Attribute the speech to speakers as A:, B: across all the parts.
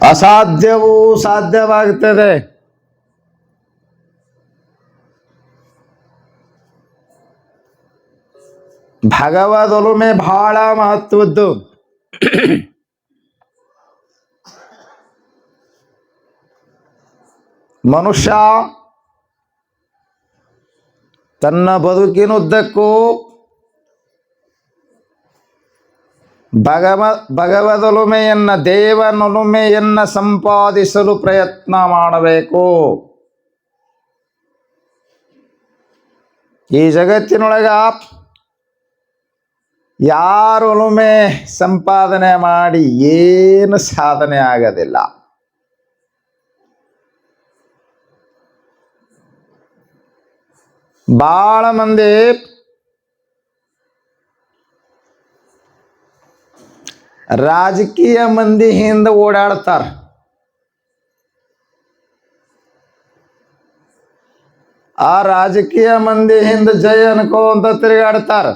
A: ಅಸಾಧ್ಯವೂ ಸಾಧ್ಯವಾಗುತ್ತದೆ. ಭಗವದೊಲುಮೆ ಬಹಳ ಮಹತ್ವದ್ದು. ಮನುಷ್ಯ ತನ್ನ ಬದುಕಿನುದ್ದಕ್ಕೂ ಭಗವದೊಲುಮೆಯನ್ನ ದೇವನೊಲುಮೆಯನ್ನ ಸಂಪಾದಿಸಲು ಪ್ರಯತ್ನ ಮಾಡಬೇಕು. ಈ ಜಗತ್ತಿನೊಳಗ ಯಾರು ಒಲುಮೆ ಸಂಪಾದನೆ ಮಾಡಿ ಏನು ಸಾಧನೆ ಆಗೋದಿಲ್ಲ. ಬಹಳ ಮಂದಿ ರಾಜಕೀಯ ಮಂದಿ ಹಿಂದೆ ಓಡಾಡ್ತಾರ. ಆ ರಾಜಕೀಯ ಮಂದಿ ಹಿಂದೆ ಜಯ ಅನ್ಕೋಂತ ತಿರುಗಾಡ್ತಾರ.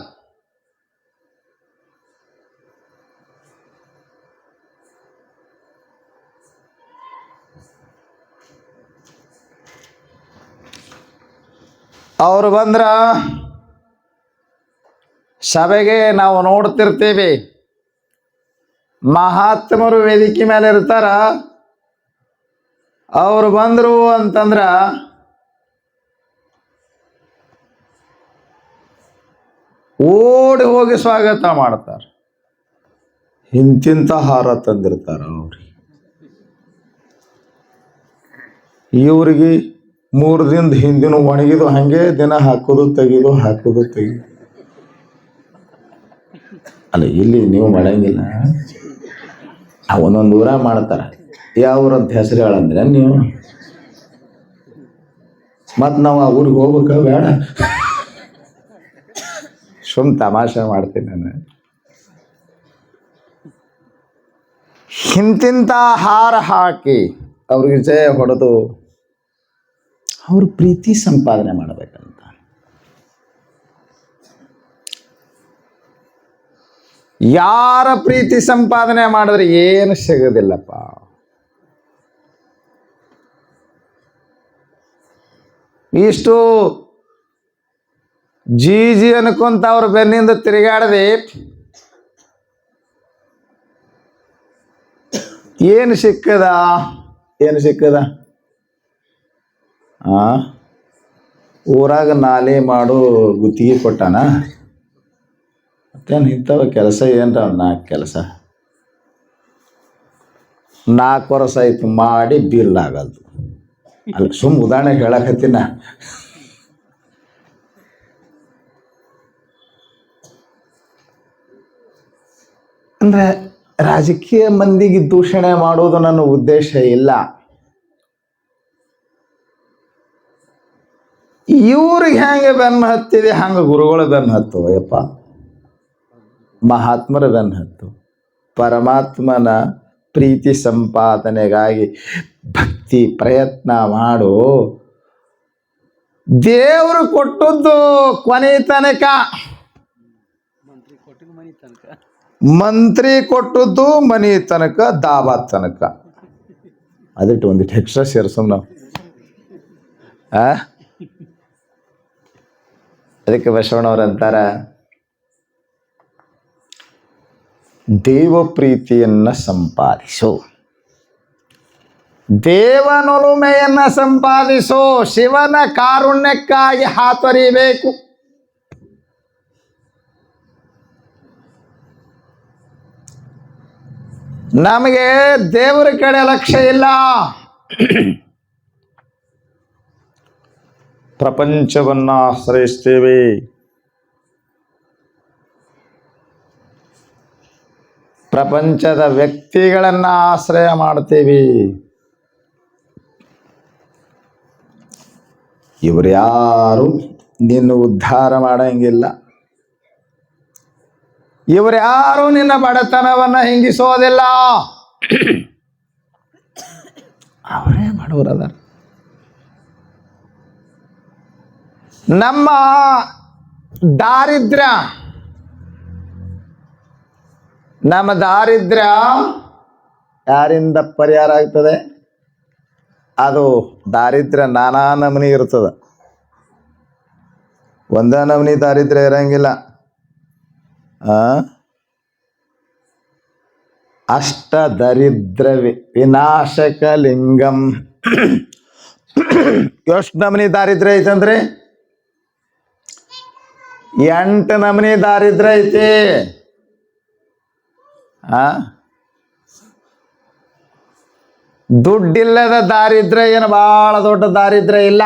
A: ಅವ್ರು ಬಂದ್ರ ಸಭೆಗೆ ನಾವು ನೋಡ್ತಿರ್ತೀವಿ, ಮಹಾತ್ಮರು ವೇದಿಕೆ ಮೇಲೆ ಇರ್ತಾರ. ಅವ್ರು ಬಂದ್ರು ಅಂತಂದ್ರ ಓಡಿ ಹೋಗಿ ಸ್ವಾಗತ ಮಾಡ್ತಾರ. ಇಂತಿಂತ ಹಾರ ತಂದಿರ್ತಾರ ಅವ್ರಿಗೆ. ಇವ್ರಿಗೆ 3 ದಿನದ ಹಿಂದಿನ ಒಣಗಿದು ಹಂಗೆ ದಿನ ಹಾಕೋದು ತೆಗಿದು ಹಾಕೋದು ತೆಗಿದು. ಅಲ್ಲ, ಇಲ್ಲಿ ನೀವು ಮಾಡಂಗಿಲ್ಲ, ಒಂದೊಂದು ಊರ ಮಾಡ್ತಾರ. ಯಾವ್ರಂತ ಹೆಸರು ಹೇಳಂದ್ರೆ ನೀವು ಮತ್ ನಾವು ಆ ಊರಿಗೆ ಹೋಗ್ಬೇಕ ಬೇಡ? ಸುಮ್ ತಮಾಷೆ ಮಾಡ್ತೀನಿ ನಾನು. ಇಂತಿಂತ ಹಾರ ಹಾಕಿ ಅವ್ರಿಗೆ ಜಯ ಹೊಡೆದು ಅವ್ರ ಪ್ರೀತಿ ಸಂಪಾದನೆ ಮಾಡಬೇಕಂತ. ಯಾರ ಪ್ರೀತಿ ಸಂಪಾದನೆ ಮಾಡಿದ್ರೆ ಏನು ಸಿಗೋದಿಲ್ಲಪ್ಪ. ಇಷ್ಟು ಜೀಜಿ ಅನ್ಕೊಂತ ಅವ್ರ ಬೆನ್ನಿಂದ ತಿರುಗಾಡದೆ ಏನು ಸಿಕ್ಕದ? ಏನು ಸಿಕ್ಕದ? ಊರಾಗ ನಾಲೆ ಮಾಡು ಗುತ್ತಿಗೆ ಕೊಟ್ಟಾನ. ಮತ್ತೇನು ಇಂಥವ ಕೆಲಸ ಏನ್ರ 4 ಕೆಲಸ 4 ವರ್ಷ ಆಯ್ತು ಮಾಡಿ ಬಿಲ್ ಆಗಲ್ದು. ಅಲ್ಲಿ ಸುಮ್ ಉದಾಹರಣೆ ಹೇಳಕತ್ತೀನ. ಅಂದ್ರೆ ರಾಜಕೀಯ ಮಂದಿಗೆ ದೂಷಣೆ ಮಾಡೋದು ನನ್ನ ಉದ್ದೇಶ ಇಲ್ಲ. ಇವ್ರಿಗೆ ಹೆಂಗೆ ಬೆನ್ನು ಹತ್ತಿದೆ ಹಂಗೆ ಗುರುಗಳು ಬೆನ್ನು ಹತ್ತು. ಯಪ್ಪ, ಮಹಾತ್ಮರ ಬೆನ್ನು ಹತ್ತು. ಪರಮಾತ್ಮನ ಪ್ರೀತಿ ಸಂಪಾದನೆಗಾಗಿ ಭಕ್ತಿ ಪ್ರಯತ್ನ ಮಾಡು. ದೇವರು ಕೊಟ್ಟದ್ದು ಕೊನೆ ತನಕ, ಮಂತ್ರಿ ಕೊಟ್ಟದ್ದು ಮನಿ ತನಕ, ದಾಬಾ ತನಕ. ಅದಿಟ್ಟು ಒಂದಿಟ್ಟು ಎಕ್ಸ್ಟ್ರಾ ಸೇರ್ಸಮ್ ನಾವು. ಅದಕ್ಕೆ ಬಸವಣ್ಣವ್ರಂತಾರ, ದೇವ ಪ್ರೀತಿಯನ್ನ ಸಂಪಾದಿಸು, ದೇವನೊಲುಮೆಯನ್ನ ಸಂಪಾದಿಸು, ಶಿವನ ಕಾರುಣ್ಯಕ್ಕಾಗಿ ಹಾತೊರಿಬೇಕು. ನಮಗೆ ದೇವರ ಕಡೆ ಲಕ್ಷ್ಯ ಇಲ್ಲ. ಪ್ರಪಂಚವನ್ನ ಆಶ್ರಯಿಸ್ತೇವೆ. ಪ್ರಪಂಚದ ವ್ಯಕ್ತಿಗಳನ್ನ ಆಶ್ರಯ ಮಾಡ್ತೀವಿ. ಇವರು ಯಾರು ನಿನ್ನ ಉದ್ಧಾರ ಮಾಡಂಗಿಲ್ಲ. ಇವರು ಯಾರು ನಿನ್ನ ಬಡತನವನ್ನ ಹಿಂಗಿಸೋದಿಲ್ಲ. ಅವರೇ ಮಾಡೋರದ. ನಮ್ಮ ದಾರಿದ್ರ್ಯ ಯಾರಿಂದ ಪರಿಹಾರ ಆಗ್ತದೆ? ಅದು ದಾರಿದ್ರ್ಯ ನಾನಾ ನಮೂನಿ ಇರ್ತದೆ, ಒಂದೇ ನಮೂನಿ ದಾರಿದ್ರ್ಯ ಇರಂಗಿಲ್ಲ. ಅಷ್ಟ ದರಿದ್ರ ವಿನಾಶಕ ಲಿಂಗಂ. ಎಷ್ಟು ನಮೂನಿ ದಾರಿದ್ರ್ಯ ಐತಂದ್ರೆ 8 ನಮೂನಿ ದಾರಿದ್ರ್ಯ ಐತಿ. ದುಡ್ಡಿಲ್ಲದ ದಾರಿದ್ರ್ಯ ಏನು ಬಹಳ ದೊಡ್ಡ ದಾರಿದ್ರ್ಯ ಇಲ್ಲ.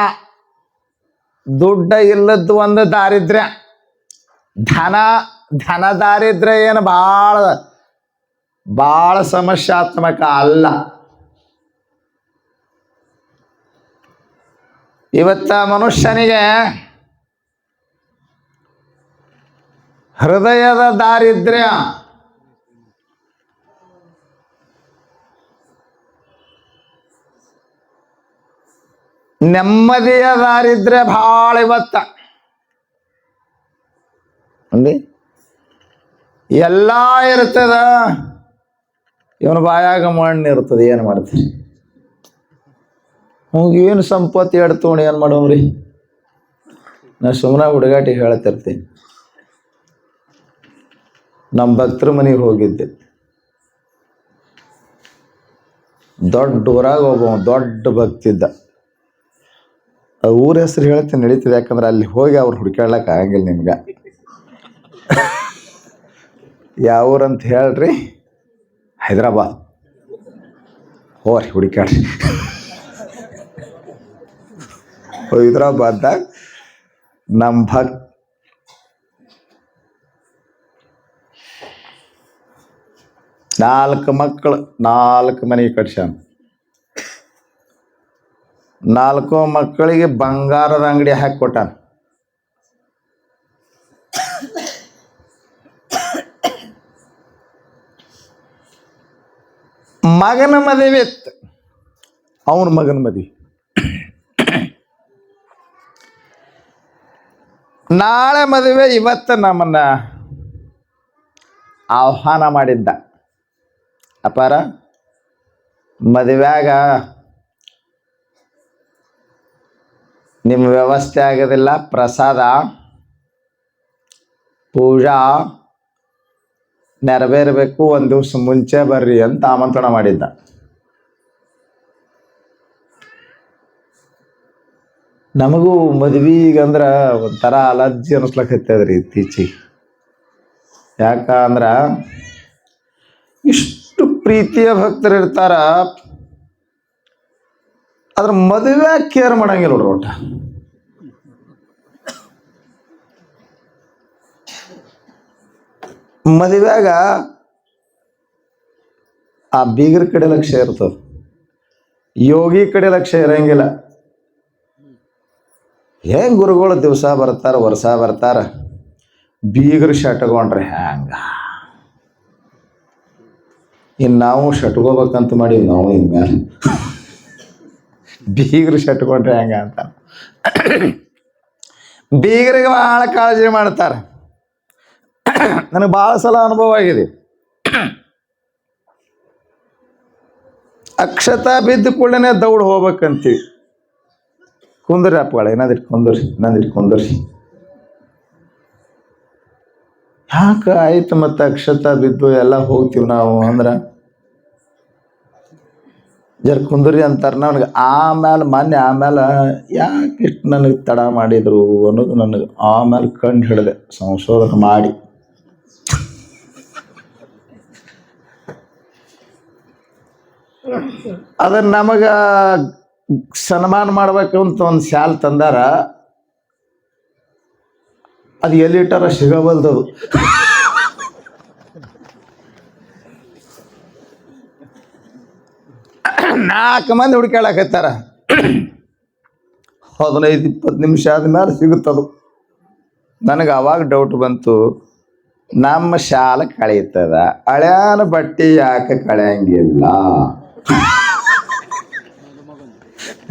A: ದುಡ್ಡ ಇಲ್ಲದ್ದು ಒಂದು ದಾರಿದ್ರ್ಯ. ಧನ ದಾರಿದ್ರ್ಯ ಏನು ಬಹಳ ಸಮಸ್ಯಾತ್ಮಕ ಅಲ್ಲ. ಇವತ್ತ ಮನುಷ್ಯನಿಗೆ ಹೃದಯದ ದಾರಿದ್ರ್ಯ, ನೆಮ್ಮದಿಯ ದಾರಿದ್ರ್ಯ ಭಾಳ ಇವತ್ತ. ಎಲ್ಲ ಇರ್ತದ, ಇವನು ಬಾಯಾಗ ಮಣ್ಣು ಇರ್ತದೆ. ಏನು ಮಾಡ್ತೀರಿ? ಏನು ಸಂಪತ್ತು ಎಡ್ತೋಣ ಏನು ಮಾಡೋಮ್ರಿ? ನಾ ಸುಮ್ಮನೆ ಹುಡುಗಾಟಿ ಹೇಳ್ತಿರ್ತೀನಿ. ನಮ್ಮ ಭಕ್ತರ ಮನೆಗೆ ಹೋಗಿದ್ದೆ. ದೊಡ್ಡ ಊರಾಗ ಒಬ್ಬ ದೊಡ್ಡ ಭಕ್ತಿದ್ದ. ಊರ ಹೆಸರು ಹೇಳ್ತೀನಿ ನಡೀತದೆ, ಯಾಕಂದ್ರೆ ಅಲ್ಲಿ ಹೋಗಿ ಅವ್ರು ಹುಡುಕಾಡ್ಲಕ್ಕೆ ಆಗಂಗಿಲ್ಲ ನಿಮ್ಗೆ. ಯಾವ ಊರಂತ ಹೇಳ್ರಿ? ಹೈದ್ರಾಬಾದ್. ಹೋರಿ ಹುಡುಕಾಡ್ರಿ. ಹೈದ್ರಾಬಾದ್ದಾಗ ನಮ್ಮ 4 ಮಕ್ಕಳು, 4 ಮನೆ ಕಟ್ಸ್ಯಾನ. 4 ಮಕ್ಕಳಿಗೆ ಬಂಗಾರದ ಅಂಗಡಿ ಹಾಕಿ ಕೊಟ್ಟಾನ. ಮಗನ ಮದುವೆ ಇತ್ತು, ಅವನ ಮಗನ ಮದುವೆ. ನಾಳೆ ಮದುವೆ. ಇವತ್ತು ನಮ್ಮನ್ನ ಆಹ್ವಾನ ಮಾಡಿದ್ದ. ಅಪಾರ ಮದುವೆಯಾಗ ನಿಮ್ಮ ವ್ಯವಸ್ಥೆ ಆಗೋದಿಲ್ಲ, ಪ್ರಸಾದ ಪೂಜಾ ನೆರವೇರಬೇಕು, ಒಂದು ದಿವಸ ಮುಂಚೆ ಬರ್ರಿ ಅಂತ ಆಮಂತ್ರಣ ಮಾಡಿದ್ದ. ನಮಗೂ ಮದ್ವಿಗಂದ್ರೆ ಒಂಥರ ಅಲರ್ಜಿ ಅನಿಸ್ಲಕ್ಕತ್ತದ್ರಿ ಇತ್ತೀಚೆಗೆ. ಯಾಕಂದ್ರೆ ಇಷ್ಟು ಪ್ರೀತಿಯ ಭಕ್ತರು ಇರ್ತಾರ, ಅದ್ರ ಮದುವೆ ಕೇರ್ ಮಾಡಂಗಿಲ್ಲ ನೋಡ್ರಿ. ಒಟ್ಟ ಮದುವೆಯಾಗ ಆ ಬೀಗರ ಕಡೆ ಲಕ್ಷ್ಯ ಇರ್ತದ, ಯೋಗಿ ಕಡೆ ಲಕ್ಷ್ಯ ಇರಂಗಿಲ್ಲ. ಹೆಂಗ್ ಗುರುಗಳು ದಿವಸ ಬರ್ತಾರ, ವರ್ಷ ಬರ್ತಾರ, ಬೀಗರು ಶಟ್ಕೊಂಡ್ರೆ ಹ್ಯಾಂಗ? ಇನ್ನು ನಾವು ಶಟ್ಕೋಬೇಕಂತ ಮಾಡೀವಿ. ನಾವು ಇನ್ಮೇಲೆ ಬೀಗರು ಶಟ್ಕೊಂಡ್ರೆ ಹೆಂಗ ಅಂತ ಬೀಗರಿಗೆ ಭಾಳ ಕಾಳಜಿ ಮಾಡ್ತಾರೆ. ನನಗೆ ಭಾಳ ಸಲ ಅನುಭವ ಆಗಿದೆ. ಅಕ್ಷತಾ ಬಿದ್ದ ಕೂಡಲೇ ದೌಡ್ ಹೋಗ್ಬೇಕಂತೀವಿ. ಕುಂದ್ರಿ ಅಪ್ಪಗಳ, ಏನಾದಿಟ್ಟು ಕುಂದ್ರಿ. ಯಾಕೆ ಆಯ್ತು ಮತ್ತೆ ಅಕ್ಷತಾ ಬಿದ್ದು ಎಲ್ಲ ಹೋಗ್ತೀವಿ ನಾವು ಅಂದ್ರೆ ಜರ ಕುಂದ್ರಿ ಅಂತಾರೆ. ನನಗೆ ಆಮೇಲೆ ಯಾಕೆ ಇಷ್ಟು ನನಗೆ ತಡ ಮಾಡಿದ್ರು ಅನ್ನೋದು ನನಗೆ ಆಮೇಲೆ ಕಂಡು ಹಿಡಿದೆ, ಸಂಶೋಧನೆ ಮಾಡಿ. ಅದನ್ನ ನಮಗೆ ಸನ್ಮಾನ ಮಾಡ್ಬೇಕು ಅಂತ ಒಂದು ಶಾಲ್ ತಂದಾರ. ಅದು ಎಲ್ಲಿಟ್ಟಾರ ಸಿಗಬಲ್ದದು. ನಾಲ್ಕು ಮಂದಿ ಹುಡುಕಾಡಕತ್ತಾರ. 15-20 ನಿಮಿಷ ಆದ್ಮೇಲೆ ಸಿಗುತ್ತದು. ನನಗೆ ಅವಾಗ ಡೌಟ್ ಬಂತು, ನಮ್ಮ ಶಾಲೆ ಕಳೀತದ, ಹಳ್ಯಾನ ಬಟ್ಟೆ ಯಾಕೆ ಕಳೆಯಂಗಿಲ್ಲ?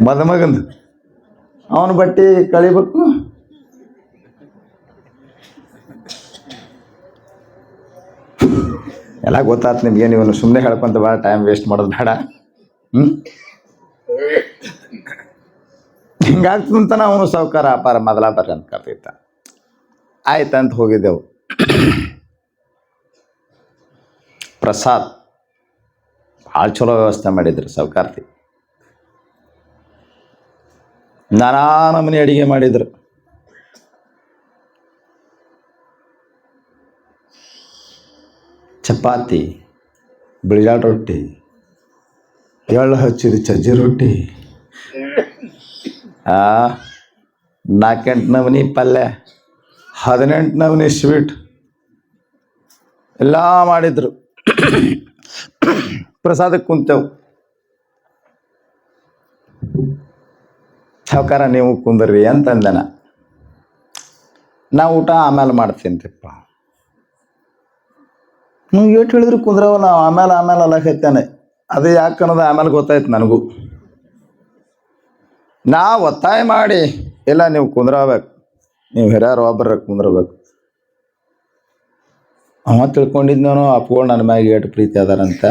A: ಮದುಮಗಂದು ಅವನ ಬಟ್ಟೆ ಕಳಿಬೇಕು. ಎಲ್ಲ ಗೊತ್ತಾಯ್ತು ನಿಮ್ಗೆ. ನೀವು ಸುಮ್ಮನೆ ಹೇಳ್ಕೊಂತ ಭಾಳ ಟೈಮ್ ವೇಸ್ಟ್ ಮಾಡೋದು ಬೇಡ. ಹಿಂಗಾಗ್ತದಂತ ಅವನು ಸಾವುಕಾರ ಅಪಾರ ಮೊದಲ ಬರ್ರಿ ಅಂತ ಕರ್ತಿತ್ತ. ಆಯ್ತಂತ ಹೋಗಿದ್ದೆವು. ಪ್ರಸಾದ್ ಭಾಳ ಚಲೋ ವ್ಯವಸ್ಥೆ ಮಾಡಿದ್ರು ಸಾವುಕಾರ್ತಿ. ನಾನಾ ನಮೂನಿ ಅಡಿಗೆ ಮಾಡಿದ್ರು. ಚಪಾತಿ, ಬಿಳಿಜಾಳ ರೊಟ್ಟಿ, ಎಳ್ಳು ಹಚ್ಚಿದ ಸಜ್ಜಿ ರೊಟ್ಟಿ, 4-8 ನಮೂನಿ ಪಲ್ಯ, 18 ನಮೂನಿ ಸ್ವೀಟ್ ಎಲ್ಲ ಮಾಡಿದ್ರು. ಪ್ರಸಾದಕ್ಕೆ ಕುಂತೆವು. ಸಾವುಕಾರ ನೀವು ಕುಂದ್ರಿ ಅಂತಂದೆ. ನಾ ಊಟ ಆಮೇಲೆ ಮಾಡ್ತೀನಿಪ್ಪ. ನೀವು ಏಟು ಹೇಳಿದ್ರು ಕುಂದ್ರವ, ನಾವು ಆಮೇಲೆ ಅಲ್ಲಕೈತಾನೆ. ಅದು ಯಾಕೆ ಅನ್ನೋದು ಆಮೇಲೆ ಗೊತ್ತಾಯ್ತು ನನಗೂ. ನಾ ಒತ್ತಾಯ ಮಾಡಿ ಇಲ್ಲ ನೀವು ಕುಂದ್ರಬೇಕು, ನೀವು ಹಿರಿಯರು ಒಬ್ಬರ ಕುಂದ್ರಬೇಕು. ಅವ ತಿಳ್ಕೊಂಡಿದ್ನೋ ಅಪ್ಗಳು ನನ್ನ ಮ್ಯಾಗೆ ಏಟು ಪ್ರೀತಿ ಅದಾರಂತ.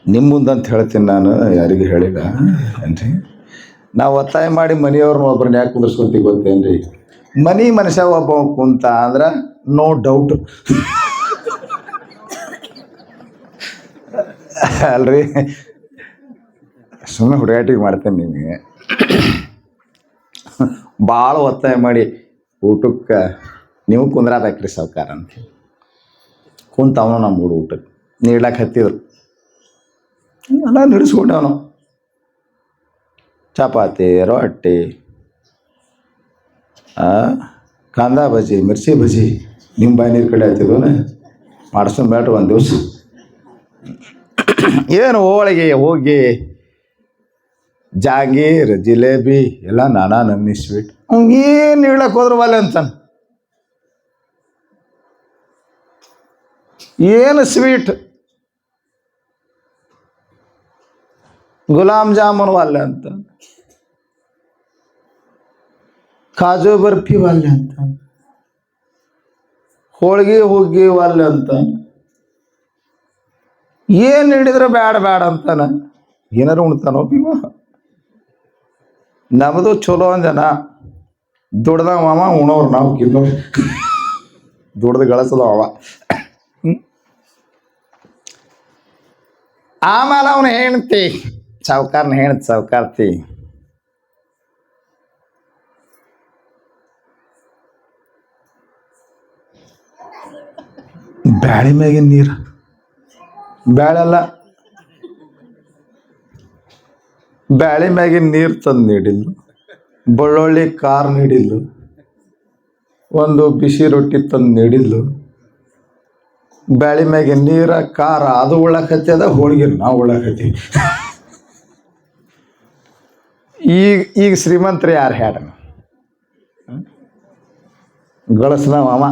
A: ನಿಮ್ಮ ಮುಂದಂತ ಹೇಳ್ತೀನಿ, ನಾನು ಯಾರಿಗೂ ಹೇಳಿಲ್ಲ ಏನ್ರಿ. ನಾವು ಒತ್ತಾಯ ಮಾಡಿ ಮನೆಯವ್ರನ್ನ ಒಬ್ಬರನ್ನ ಯಾಕೆ ಕುಂದ್ರಿಸ್ಕೊಂತೀವಿ ಗೊತ್ತೇನ್ರಿ? ಮನುಷ್ಯ ಒಬ್ಬ ಕುಂತ ಅಂದ್ರೆ ನೋ ಡೌಟ್ ಅಲ್ರಿ. ಸುಮ್ಮನೆ ಹುಡುಗಾಟಿಗೆ ಮಾಡ್ತೇನೆ ನಿಮಗೆ. ಭಾಳ ಒತ್ತಾಯ ಮಾಡಿ ಊಟಕ್ಕೆ ನೀವು ಕುಂದ್ರಾಬೇಕ್ರಿ ಸಾವುಕಾರ ಅಂತ ಕುಂತವನು ನಮ್ಮ ಊಟಕ್ಕೆ ನೀಡ್ಲಾಕ ಹತ್ತಿದ್ರು. ಎಲ್ಲ ನಡೆಸ್ಕೊಂಡವನು. ಚಪಾತಿ, ರೊಟ್ಟಿ, ಕಾಂದ ಬಜ್ಜಿ, ಮಿರ್ಚಿ ಬಜ್ಜಿ. ನಿಮ್ಮ ಬಾಯಿ ನೀರು ಕಡೆ ಆಯ್ತಿದ್ವನ ಮಾಡಿಸ್ಕೊಂಡು ಬೇಟ್ರು ಒಂದು ದಿವಸ. ಏನು ಹೋಳಿಗೆ, ಹೋಗಿ ಜಾಗೀರ್, ಜಿಲೇಬಿ ಎಲ್ಲ ನಾನಾ ನಮ್ನಿ ಸ್ವೀಟ್. ಏನು ಹೇಳಕ್ಕೆ ಹೋದ್ರು ಒಲ್ಲೆ ಅಂತಾನೆ. ಏನು ಸ್ವೀಟ್, ಗುಲಾಬ್ ಜಾಮೂನ್ ವಾಲ್ಯ ಅಂತ, ಕಾಜು ಬರ್ಫಿ ವಾಲ್ಯ ಅಂತ, ಹೋಳಿಗೆ ಹುಗ್ಗಿ ವಾಲ್ಯ ಅಂತ. ಏನು ಹಿಡಿದ್ರೆ ಬ್ಯಾಡ ಅಂತಾನ. ಏನಾರು ಉಣ್ತಾನೋ ಇವ. ನಮ್ಮದು ಚಲೋ ಅಂದನ. ದುಡ್ದವ ಅವ, ಉಣೋರು ನಾವು ಕಿನ್ನೋರು. ದುಡ್ದು ಗಳಿಸದವ ಅವ. ಆಮೇಲೆ ಅವನು ಹೆಣ್ತಿ ಸಾವುಕಾರನ ಸಾವುಕಾರ್ತಿ ಬ್ಯಾಳೆ ಮ್ಯಾಗಿನ ನೀರು, ಬ್ಯಾಳೆಲ್ಲ ಬ್ಯಾಳೆ ಮ್ಯಾಗಿನ ನೀರು ತಂದು ನೀಡಿಲ್ಲು, ಬೆಳ್ಳುಳ್ಳಿ ಖಾರ ನೀಡಿಲ್ಲು, ಒಂದು ಬಿಸಿ ರೊಟ್ಟಿ ತಂದು ನೀಡಿಲ್ಲು. ಬ್ಯಾಳಿ ಮ್ಯಾಗೆ ನೀರ ಖಾರ ಅದು ಉಳ್ಳಾಕತ್ತದ, ಹೋಳಿಗೆ ನಾವು ಉಳ್ಳಾಕತ್ತೀವಿ. ಈಗ ಶ್ರೀಮಂತರು ಯಾರು ಹೇಳ್ರ? ಗಳಿಸ್ದವ ಅವ.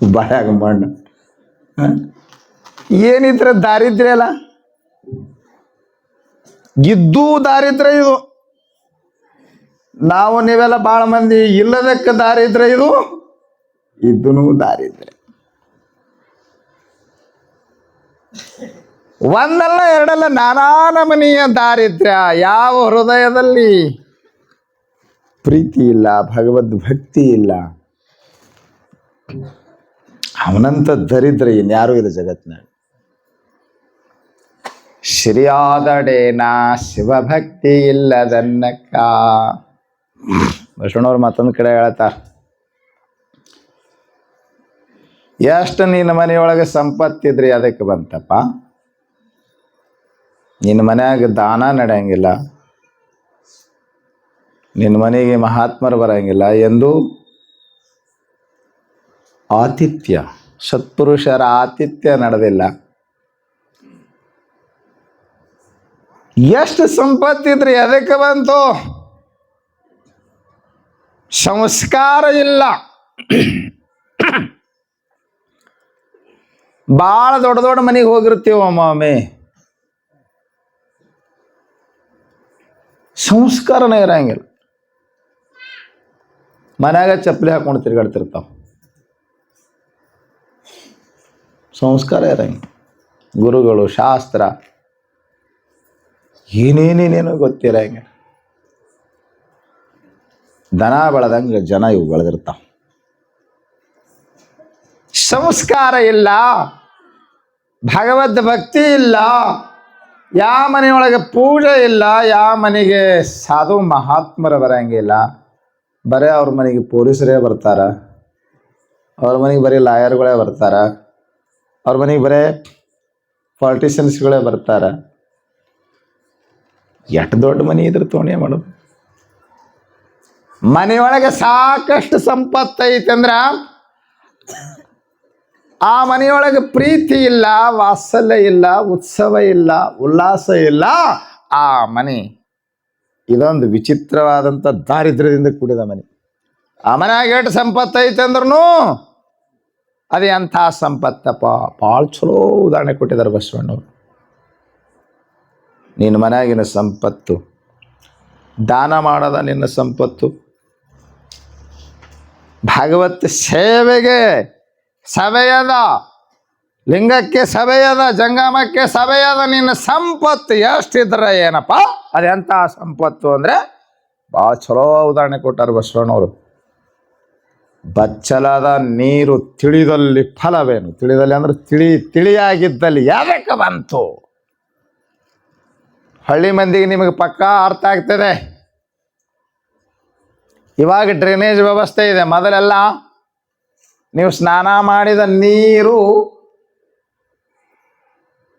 A: ಬಾಯಾಗ ಮಣ್ಣು. ಏನಿದ್ರೆ ದಾರಿದ್ರ್ಯ ಅಲ್ಲ, ಇದ್ದೂ ದಾರಿದ್ರ್ಯ ಇದು. ನಾವು ನೀವೆಲ್ಲ ಭಾಳ ಮಂದಿ ಇಲ್ಲದಕ್ಕೆ ದಾರಿದ್ರ್ಯ ಇದು, ಇದ್ದೂ ದಾರಿದ್ರ್ಯ. ಒಂದಲ್ಲ ಎರಡಲ್ಲ ನಾನಾ ನಮನೀಯ ದಾರಿದ್ರ್ಯ. ಯಾವ ಹೃದಯದಲ್ಲಿ ಪ್ರೀತಿ ಇಲ್ಲ, ಭಗವದ್ ಭಕ್ತಿ ಇಲ್ಲ, ಅವನಂತ ದರಿದ್ರ ಇನ್ಯಾರೂ ಇಲ್ಲ ಜಗತ್ತಿನಾಗ. ಶ್ರೀಯಾದಡೇನ ಶಿವಭಕ್ತಿ ಇಲ್ಲದನ್ನಕ್ಕ. ಬಸವಣ್ಣವ್ರು ಮತ್ತೊಂದು ಕಡೆ ಹೇಳ್ತಾರ, ಎಷ್ಟು ನಿನ್ನ ಮನೆಯೊಳಗೆ ಸಂಪತ್ತಿದ್ರಿ ಅದಕ್ಕೆ ಬಂತಪ್ಪ. ನಿನ್ನ ಮನ್ಯಾಗ ದಾನ ನಡೆಯಂಗಿಲ್ಲ, ನಿನ್ನ ಮನೆಗೆ ಮಹಾತ್ಮರು ಬರಂಗಿಲ್ಲ, ಎಂದು ಆತಿಥ್ಯ ಸತ್ಪುರುಷರ ಆತಿಥ್ಯ ನಡೆದಿಲ್ಲ. ಎಷ್ಟು ಸಂಪತ್ತಿದ್ರಿ ಅದಕ್ಕೆ ಬಂತು? ಸಂಸ್ಕಾರ ಇಲ್ಲ. ಭಾಳ ದೊಡ್ಡ ದೊಡ್ಡ ಮನೆಗೆ ಹೋಗಿರ್ತೀವ ಒಮ್ಮೊಮ್ಮೆ, ಸಂಸ್ಕಾರನೇ ಇರಂಗಿಲ್ಲ. ಮನ್ಯಾಗ ಚಪ್ಪಲಿ ಹಾಕೊಂಡು ತಿರ್ಗಾಡ್ತಿರ್ತಾವ. ಸಂಸ್ಕಾರ ಇರಂಗೆ, ಗುರುಗಳು, ಶಾಸ್ತ್ರ ಏನೇನೇನೇನೋ ಗೊತ್ತಿರಂಗೆ. ದನ ಬೆಳೆದಂಗೆ ಜನ ಇವು ಬೆಳೆದಿರ್ತಾವ. ಸಂಸ್ಕಾರ ಇಲ್ಲ, ಭಗವದ್ ಭಕ್ತಿ ಇಲ್ಲ, ಯಾವ ಮನೆಯೊಳಗೆ ಪೂಜೆ ಇಲ್ಲ, ಯಾವ ಮನೆಗೆ ಸಾಧು ಮಹಾತ್ಮರ ಬರಂಗಿಲ್ಲ. ಬರೀ ಅವ್ರ ಮನೆಗೆ ಪೊಲೀಸರೇ ಬರ್ತಾರ, ಅವ್ರ ಮನೆಗೆ ಬರೀ ಲಾಯರ್ಗಳೇ ಬರ್ತಾರ, ಅವ್ರ ಮನೆಗೆ ಬರೇ ಪಾಲಿಟಿಷಿಯನ್ಸ್ಗಳೇ ಬರ್ತಾರ. ಎಷ್ಟು ದೊಡ್ಡ ಮನೆ ಇದ್ರೆ ತೋಣೆ ಮಾಡೋದು. ಮನೆಯೊಳಗೆ ಸಾಕಷ್ಟು ಸಂಪತ್ತು ಐತಂದ್ರ ಆ ಮನೆಯೊಳಗೆ ಪ್ರೀತಿ ಇಲ್ಲ, ವಾತ್ಸಲ್ಯ ಇಲ್ಲ, ಉತ್ಸವ ಇಲ್ಲ, ಉಲ್ಲಾಸ ಇಲ್ಲ. ಆ ಮನೆ ಇದೊಂದು ವಿಚಿತ್ರವಾದಂಥ ದಾರಿದ್ರ್ಯದಿಂದ ಕೂಡಿದ ಮನೆ. ಆ ಮನೆಯಾಗ ಎಷ್ಟು ಸಂಪತ್ತು ಐತಂದ್ರೂ ಅದು ಎಂಥ ಸಂಪತ್ತಪ್ಪ. ಭಾಳ ಚಲೋ ಉದಾಹರಣೆ ಕೊಟ್ಟಿದ್ದಾರೆ ಬಸವಣ್ಣವ್ರು. ನಿನ್ನ ಮನೆಯಾಗಿನ ಸಂಪತ್ತು ದಾನ ಮಾಡೋದ ನಿನ್ನ ಸಂಪತ್ತು. ಭಾಗವತ್ ಸೇವೆಗೆ ಸಭೆಯದ, ಲಿಂಗಕ್ಕೆ ಸಭೆಯದ, ಜಂಗಮಕ್ಕೆ ಸಭೆಯದ. ನಿನ್ನ ಸಂಪತ್ತು ಎಷ್ಟಿದ್ರೆ ಏನಪ್ಪ, ಅದೆಂಥ ಸಂಪತ್ತು ಅಂದರೆ ಭಾಳ ಚಲೋ ಉದಾಹರಣೆ ಕೊಟ್ಟಾರೆ ಬಸವಣ್ಣವರು. ಬಚ್ಚಲಾದ ನೀರು ತಿಳಿದಲ್ಲಿ ಫಲವೇನು? ತಿಳಿದಲ್ಲಿ ಅಂದ್ರೆ ತಿಳಿಯಾಗಿದ್ದಲ್ಲಿ ಯಾರಕ್ಕೆ ಬಂತು? ಹಳ್ಳಿ ಮಂದಿಗೆ ನಿಮಗೆ ಪಕ್ಕಾ ಅರ್ಥ ಆಗ್ತದೆ. ಇವಾಗ ಡ್ರೈನೇಜ್ ವ್ಯವಸ್ಥೆ ಇದೆ. ಮೊದಲೆಲ್ಲ ನೀವು ಸ್ನಾನ ಮಾಡಿದ ನೀರು,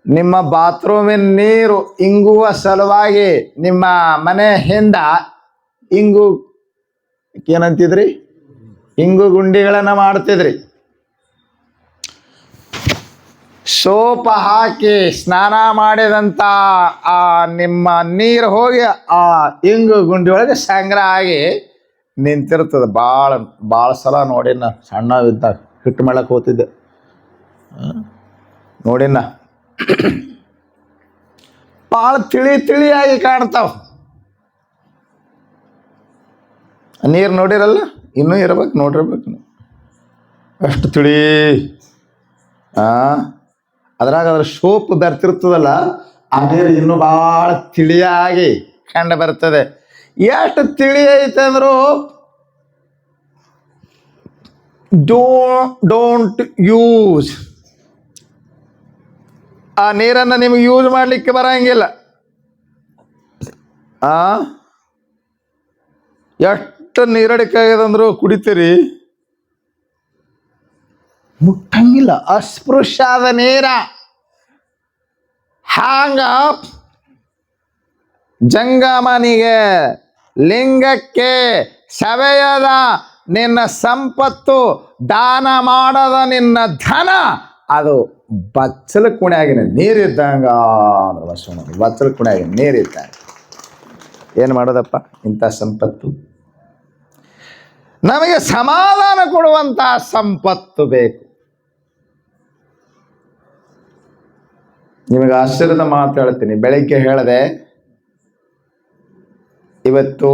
A: ನಿಮ್ಮ ಬಾತ್ರೂಮಿನ ನೀರು ಇಂಗುವ ಸಲುವಾಗಿ ನಿಮ್ಮ ಮನೆ ಹಿಂದ ಏನಂತಿದ್ರಿ, ಇಂಗು ಗುಂಡಿಗಳನ್ನು ಮಾಡ್ತಿದ್ರಿ. ಸೋಪ್ ಹಾಕಿ ಸ್ನಾನ ಮಾಡಿದಂಥ ಆ ನಿಮ್ಮ ನೀರು ಹೋಗಿ ಆ ಇಂಗು ಗುಂಡಿ ಒಳಗೆ ಸಂಗ್ರಹ ಆಗಿ ನಿಂತಿರ್ತದೆ. ಭಾಳ ಸಲ ನೋಡಿನ. ಸಣ್ಣವಿದ್ದಾಗ ಹಿಟ್ಟು ಮಾಡಕ್ಕೆ ಹೋಗ್ತಿದ್ದೆ, ನೋಡಿನ. ಭಾಳ ತಿಳಿಯಾಗಿ ಕಾಣ್ತಾವ. ನೀರು ನೋಡಿರಲ್ಲ, ಇನ್ನೂ ಇರ್ಬೇಕು, ನೋಡಿರ್ಬೇಕು ನೀವು. ಅಷ್ಟು ತಿಳಿ. ಅದ್ರಾಗ ಸೋಪ್ ಬೆರ್ತಿರ್ತದಲ್ಲ, ಆ ನೀರು ಇನ್ನೂ ಭಾಳ ತಿಳಿಯಾಗಿ ಕಂಡು ಬರ್ತದೆ. ಎಷ್ಟು ತಿಳಿ ಐತಂದ್ರು ಡೋಂಟ್ ಯೂಸ್. ಆ ನೀರನ್ನು ನಿಮಗೆ ಯೂಸ್ ಮಾಡಲಿಕ್ಕೆ ಬರಂಗಿಲ್ಲ. ಎಷ್ಟು ನೀರಡಿಕಾಗ್ಯದಂದ್ರು ಕುಡಿತೀರಿ, ಮುಟ್ಟಂಗಿಲ್ಲ. ಅಸ್ಪೃಶ್ಯಾದ ನೀರ. ಹಾಂಗ ಜಂಗಮನಿಗೆ, ಲಿಂಗಕ್ಕೆ ಸವೆಯದ ನಿನ್ನ ಸಂಪತ್ತು, ದಾನ ಮಾಡದ ನಿನ್ನ ಧನ, ಅದು ಬಚ್ಚಲ ಕುಣಿಯಾಗಿನ ನೀರಿದ್ದಂಗ. ಬಚ್ಚಲ ಕುಣಿಯಾಗಿನ ನೀರಿದ್ದಂಗ. ಏನು ಮಾಡೋದಪ್ಪ ಇಂಥ ಸಂಪತ್ತು? ನಮಗೆ ಸಮಾಧಾನ ಕೊಡುವಂಥ ಸಂಪತ್ತು ಬೇಕು. ನಿಮಗೆ ಆಶ್ಚರ್ಯದ ಮಾತು ಹೇಳ್ತೀನಿ. ಬೆಳಿಗ್ಗೆ ಹೇಳಿದೆ, ಇವತ್ತು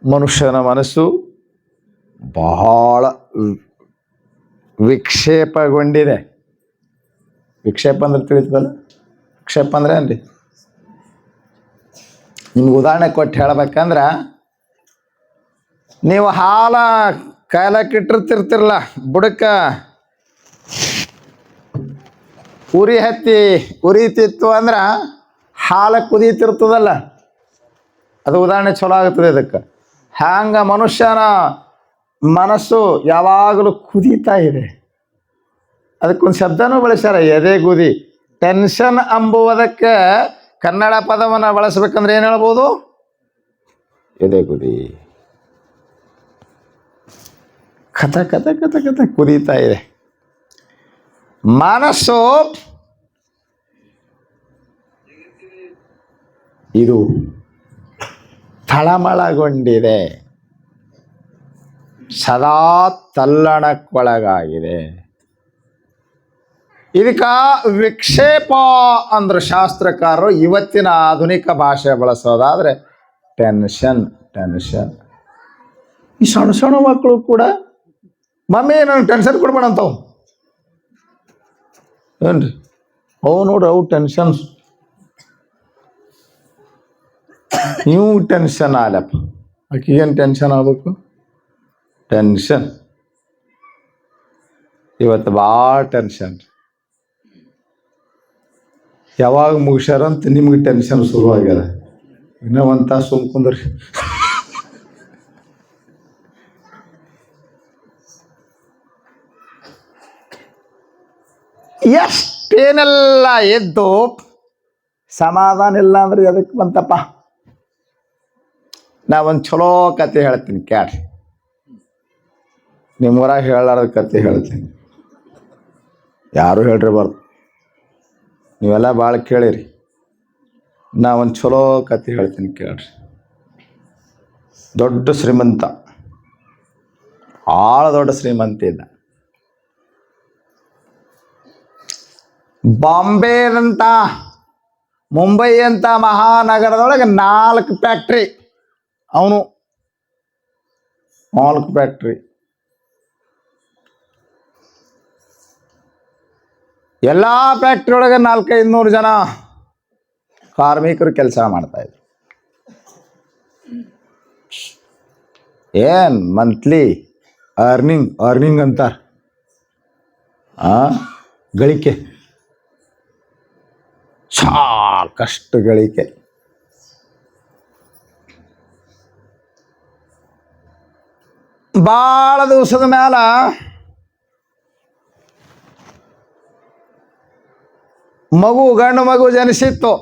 A: ಮನುಷ್ಯನ ಮನಸ್ಸು ಬಹಳ ವಿಕ್ಷೇಪಗೊಂಡಿದೆ. ವಿಕ್ಷೇಪ ಅಂದ್ರೆ ತಿಳಿತದಲ್ಲ? ವಿಕ್ಷೇಪ ಅಂದ್ರೆ ಏನ್ರಿ? ನಿಮ್ಗೆ ಉದಾಹರಣೆ ಕೊಟ್ಟು ಹೇಳ್ಬೇಕಂದ್ರೆ, ನೀವು ಹಾಲ ಕಾಯಲಕ್ಕಿಟ್ಟಿರ್ತಿರ್ತಿರಲ್ಲ, ಬುಡಕ್ಕ ಉರಿ ಹತ್ತಿ ಉರಿತಿತ್ತು ಅಂದ್ರೆ ಹಾಲು ಕುದೀತಿರ್ತದಲ್ಲ, ಅದು ಉದಾಹರಣೆ ಚಲೋ ಆಗ್ತದೆ ಅದಕ್ಕೆ. ಹಂಗ ಮನುಷ್ಯನ ಮನಸ್ಸು ಯಾವಾಗಲೂ ಕುದೀತಾ ಇದೆ. ಅದಕ್ಕೊಂದು ಶಬ್ದನೂ ಬಳಸ್ಯಾರ, ಎದೆಗುದಿ. ಟೆನ್ಷನ್ ಅಂಬುವುದಕ್ಕೆ ಕನ್ನಡ ಪದವನ್ನು ಬಳಸ್ಬೇಕಂದ್ರೆ ಏನು ಹೇಳ್ಬೋದು? ಎದೆಗುದಿ. ಕಥ ಕಥ ಕಥ ಕಥ ಕುದೀತಾ ಇದೆ ಮನಸ್ಸು. ಇದು ತಳಮಳಗೊಂಡಿದೆ, ಸದಾ ತಲ್ಲಣಕ್ಕೊಳಗಾಗಿದೆ. ಇದಕ್ಕ ವಿಕ್ಷೇಪ ಅಂದ್ರೆ ಶಾಸ್ತ್ರಕಾರರು ಇವತ್ತಿನ ಆಧುನಿಕ ಭಾಷೆ ಬಳಸೋದಾದ್ರೆ ಟೆನ್ಷನ್. ಈ ಸಣ್ಣ ಸಣ್ಣ ಮಕ್ಕಳು ಕೂಡ ಮಮ್ಮಿ ನನಗೆ ಟೆನ್ಷನ್ ಕೊಡ್ಬೇಡ ಅಂತವು. ಏನ್ರಿ ಅವು ನೋಡ್ರಿ ಅವು ಟೆನ್ಷನ್ಸ್. ನೀವು ಟೆನ್ಷನ್ ಆಲಪ್ಪ, ಆಕಿಗೇನು ಟೆನ್ಷನ್ ಆಗ್ಬೇಕು? ಟೆನ್ಷನ್ ಇವತ್ತು ಭಾಳ ಟೆನ್ಷನ್. ಯಾವಾಗ ಮುಗಿಸ್ಯಾರಂತ ನಿಮ್ಗೆ ಟೆನ್ಷನ್ ಶುರು ಆಗ್ಯದ. ಇನ್ನೂ ಒಂದು ತಾಸು ಸುಮ್ಕುಂದ್ರಿ. ಎಷ್ಟೇನೆಲ್ಲ ಎದ್ದು ಸಮಾಧಾನ ಇಲ್ಲ ಅಂದ್ರೆ ಎದಕ್ಕೆ ಬಂತಪ್ಪ? ನಾ ಒಂದು ಚಲೋ ಕತೆ ಹೇಳ್ತೀನಿ ಕ್ಯಾಡ್ರಿ. ನಿಮ್ಮೂರಾಗ ಹೇಳಾರ್ದ ಕತೆ ಹೇಳ್ತೀನಿ, ಯಾರು ಹೇಳಿರಬಾರ್ದು, ನೀವೆಲ್ಲ ಭಾಳ ಕೇಳಿರಿ. ನಾ ಒಂದು ಚಲೋ ಕತೆ ಹೇಳ್ತೀನಿ ಕೇಳ್ರಿ. ದೊಡ್ಡ ಶ್ರೀಮಂತ, ಭಾಳ ದೊಡ್ಡ ಶ್ರೀಮಂತ ಇದ್ದ. ಬಾಂಬೆ ಅಂತ ಮುಂಬೈ ಅಂತ ಮಹಾನಗರದೊಳಗೆ 4 ಫ್ಯಾಕ್ಟ್ರಿ, ಅವನು 4 ಫ್ಯಾಕ್ಟ್ರಿ. ಎಲ್ಲ ಫ್ಯಾಕ್ಟ್ರಿ ಒಳಗೆ 400-500 ಜನ ಕಾರ್ಮಿಕರು ಕೆಲಸ ಮಾಡ್ತಾಯಿದ್ರು. ಏನು ಮಂತ್ಲಿ ಅರ್ನಿಂಗ್ ಅಂತಾರೆ, ಗಳಿಕೆ, ಸಾಕಷ್ಟು ಗಳಿಕೆ. ಭಾಳ ದಿವಸದ ಮ್ಯಾಲ ಗಂಡು ಮಗು ಜನಿಸಿತ್ತು.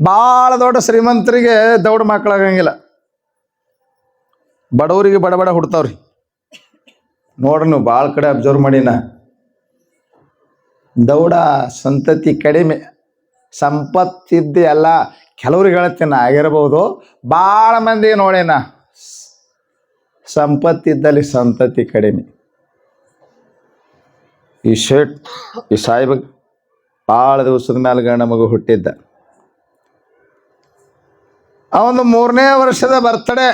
A: ಭಾಳ ದೊಡ್ಡ ಶ್ರೀಮಂತರಿಗೆ ದೌಡ್ ಮಕ್ಕಳಾಗಂಗಿಲ್ಲ, ಬಡವರಿಗೆ ಬಡ ಹುಡ್ತಾವ್ರಿ. ನೋಡ್ರಿ ನೀವು ಭಾಳ ಕಡೆ ಅಬ್ಸರ್ವ್ ಮಾಡಿನ, ದೌಡ ಸಂತತಿ ಕಡಿಮೆ, ಸಂಪತ್ತಿದ್ದು ಎಲ್ಲ ಕೆಲವ್ರಿಗೆ ಹೇಳ್ತೀನಿ ಆಗಿರ್ಬೋದು. ಭಾಳ ಮಂದಿ ನೋಡೇನ ಸಂಪತ್ತಿದ್ದಲ್ಲಿ ಸಂತತಿ ಕಡಿಮೆ. ಈ ಸಾಹೇಬ ಭಾಳ ದಿವಸದ ಮೇಲೆ ಗಂಡ ಮಗು ಹುಟ್ಟಿದ್ದ. ಅವನು 3ನೇ ವರ್ಷದ ಬರ್ತಡೇ,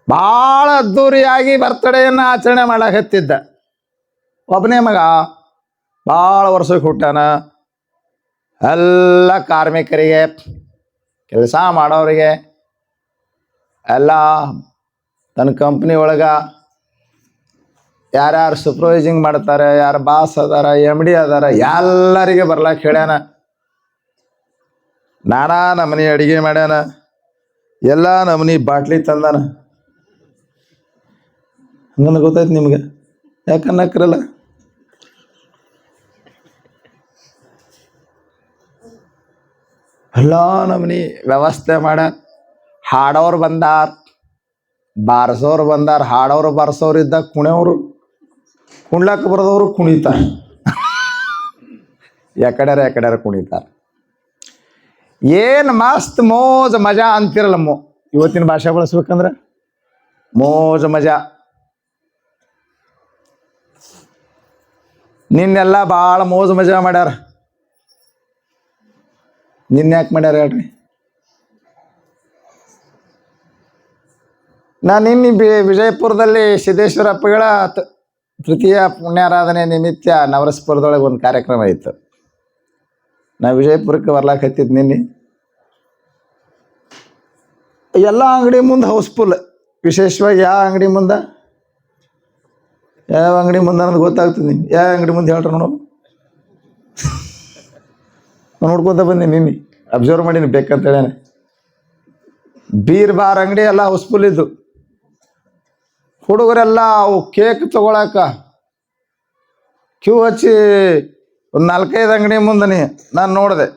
A: ಭಾಳ ಅದ್ದೂರಿಯಾಗಿ ಬರ್ತಡೇಯನ್ನು ಆಚರಣೆ ಮಾಡಕತ್ತಿದ್ದ. ಒಬ್ಬನೇ ಮಗ, ಭಾಳ ವರ್ಷಕ್ಕೆ ಹುಟ್ಟಾನ. ಎಲ್ಲ ಕಾರ್ಮಿಕರಿಗೆ, ಕೆಲಸ ಮಾಡೋರಿಗೆ, ಎಲ್ಲ ತನ್ನ ಕಂಪ್ನಿ ಒಳಗೆ ಯಾರ್ಯಾರು ಸೂಪರ್ವೈಸಿಂಗ್ ಮಾಡ್ತಾರೆ, ಯಾರು ಬಾಸ್ ಅದಾರ, MD ಅದಾರ, ಎಲ್ಲರಿಗೆ ಬರ್ಲಾಕ ಹೇಳ್ಯಾನ. ನಾನಾ ನಮನಿ ಅಡುಗೆ ಮಾಡ್ಯಾನ, ಎಲ್ಲ ನಮನಿ ಬಾಟ್ಲಿ ತಂದಾನ. ಹಂಗಂದ್ರೆ ಗೊತ್ತಾಯ್ತು ನಿಮ್ಗೆ, ಯಾಕನ್ನಕ್ರಲ್ಲ? ಎಲ್ಲ ನಮನಿ ವ್ಯವಸ್ಥೆ ಮಾಡ್ಯಾನ. ಹಾಡೋರು ಬಂದಾರ, ಬಾರಿಸೋರು ಬಂದಾರ. ಹಾಡೋರು ಬಾರಿಸೋರು ಇದ್ದಾಗ ಕುಣಿಯೋರು, ಕುಣ್ಲಾಕ ಬರೋದವರು ಕುಣಿತಾರೆ. ಯಾಕಡ್ಯಾರ ಕುಣಿತಾರೆ. ಏನು ಮಸ್ತ್ ಮೋಜ್ ಮಜಾ ಅಂತಿರಲ್ಲ. ಇವತ್ತಿನ ಭಾಷೆ ಬಳಸ್ಬೇಕಂದ್ರೆ ಮೋಜ್ ಮಜಾ. ನಿನ್ನೆಲ್ಲ ಭಾಳ ಮೋಜ್ ಮಜಾ ಮಾಡ್ಯಾರ. ಯಾಕೆ ಮಾಡ್ಯಾರ ಹೇಳ್ರಿ? ನಾನು ನಿನ್ನೆ ವಿಜಯಪುರದಲ್ಲಿ ಸಿದ್ದೇಶ್ವರಪ್ಪಗಳ ತೃತೀಯ ಪುಣ್ಯಾರಾಧನೆ ನಿಮಿತ್ತ ನವರಸಪುರದೊಳಗೆ ಒಂದು ಕಾರ್ಯಕ್ರಮ ಇತ್ತು. ನಾ ವಿಜಯಪುರಕ್ಕೆ ಬರ್ಲಾಕತ್ತಿದ್ದು ನಿನ್ನೆ. ಎಲ್ಲ ಅಂಗಡಿ ಮುಂದೆ ಹೌಸ್ಫುಲ್. ವಿಶೇಷವಾಗಿ ಯಾವ ಅಂಗಡಿ ಮುಂದೆ ಅನ್ನೋದು ಗೊತ್ತಾಗ್ತದೆ. ನಿಮ್ಗೆ ಯಾವ ಅಂಗಡಿ ಮುಂದೆ ಹೇಳ್ರಿ ನೋಡು. ನೋಡ್ಕೊತ ಬಂದೀನಿ, ನಿನ್ನೆ ಅಬ್ಸರ್ವ್ ಮಾಡೀನಿ ಬೇಕಂತ ಹೇಳೇನೆ. ಬೀರ್ ಬಾರ್ ಅಂಗಡಿ ಎಲ್ಲ ಹೌಸ್ಫುಲ್ ಇದ್ದು. ಹುಡುಗರೆಲ್ಲ ಅವು ಕೇಕ್ ತಗೊಳಕ ಕ್ಯೂ ಹಚ್ಚಿ ಒಂದು 4-5 ಅಂಗಡಿ ಮುಂದೆ ನಾನು ನೋಡಿದೆ.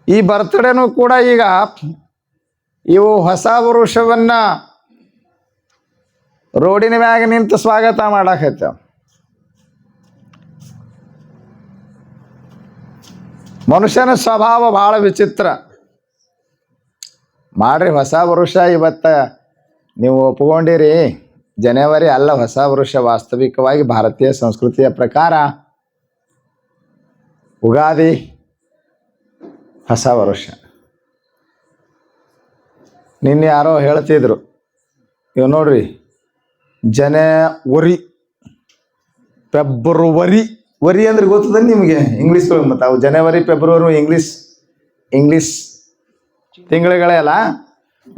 A: ಈ ಬರ್ತ್ಡೇನೂ ಕೂಡ ಈಗ ಇವು ಹೊಸ ವರುಷವನ್ನ ರೋಡಿನ ಮ್ಯಾಗ ನಿಂತು ಸ್ವಾಗತ ಮಾಡಾಕೈತೆ. ಮನುಷ್ಯನ ಸ್ವಭಾವ ಭಾಳ ವಿಚಿತ್ರ. ಮಾಡ್ರಿ ಹೊಸ ವರುಷ. ಇವತ್ತು ನೀವು ಒಪ್ಕೊಂಡಿರಿ ಜನವರಿ ಅಲ್ಲ ಹೊಸ ವರುಷ. ವಾಸ್ತವಿಕವಾಗಿ ಭಾರತೀಯ ಸಂಸ್ಕೃತಿಯ ಪ್ರಕಾರ ಉಗಾದಿ ಹೊಸ ವರುಷ. ನಿನ್ನೆ ಯಾರೋ ಹೇಳ್ತಿದ್ರು, ಇವ್ ನೋಡ್ರಿ ಜನವರಿ, ಫೆಬ್ರವರಿ. ವರಿ ಅಂದ್ರೆ ಗೊತ್ತದ ನಿಮಗೆ ಇಂಗ್ಲೀಷ್ ಮತ್ತು ಅವು ಜನವರಿ ಫೆಬ್ರವರಿ ಇಂಗ್ಲೀಷ್ ತಿಂಗಳುಗಳೇ ಅಲ್ಲ.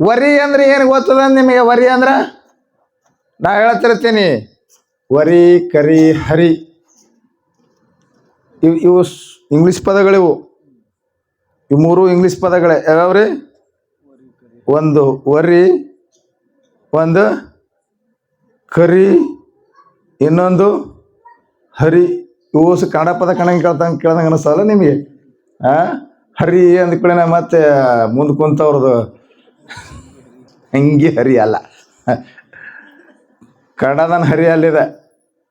A: ವರಿ ಅಂದ್ರೆ ಏನು ಗೊತ್ತದ ನಿಮಗೆ? ವರಿ ಅಂದ್ರೆ ನಾ ಹೇಳ್ತಿರ್ತೀನಿ, ವರಿ, ಕರಿ, ಹರಿ, ಇವು ಇಂಗ್ಲೀಷ್ ಪದಗಳಿವು. ಇವು ಮೂರು ಇಂಗ್ಲೀಷ್ ಪದಗಳೇ. ಯಾವ್ಯಾವ್ರಿ? ಒಂದು ವರಿ, ಒಂದು ಕರಿ, ಇನ್ನೊಂದು ಹರಿ. ಇವು ಕನ್ನಡ ಪದ ಕೇಳ್ದಂಗೆ ಅನಿಸ್ತಲ್ಲ ನಿಮಗೆ? ಹರಿ ಅಂದ್ಕೊಳ್ಳೆ ಮತ್ತೆ ಮುಂದೆ ಕುಂತವ್ರದ್ದು ಹಂಗೆ ಹರಿ ಅಲ್ಲ. ಕನ್ನಡದನ ಹರಿ ಅಲ್ಲಿದೆ.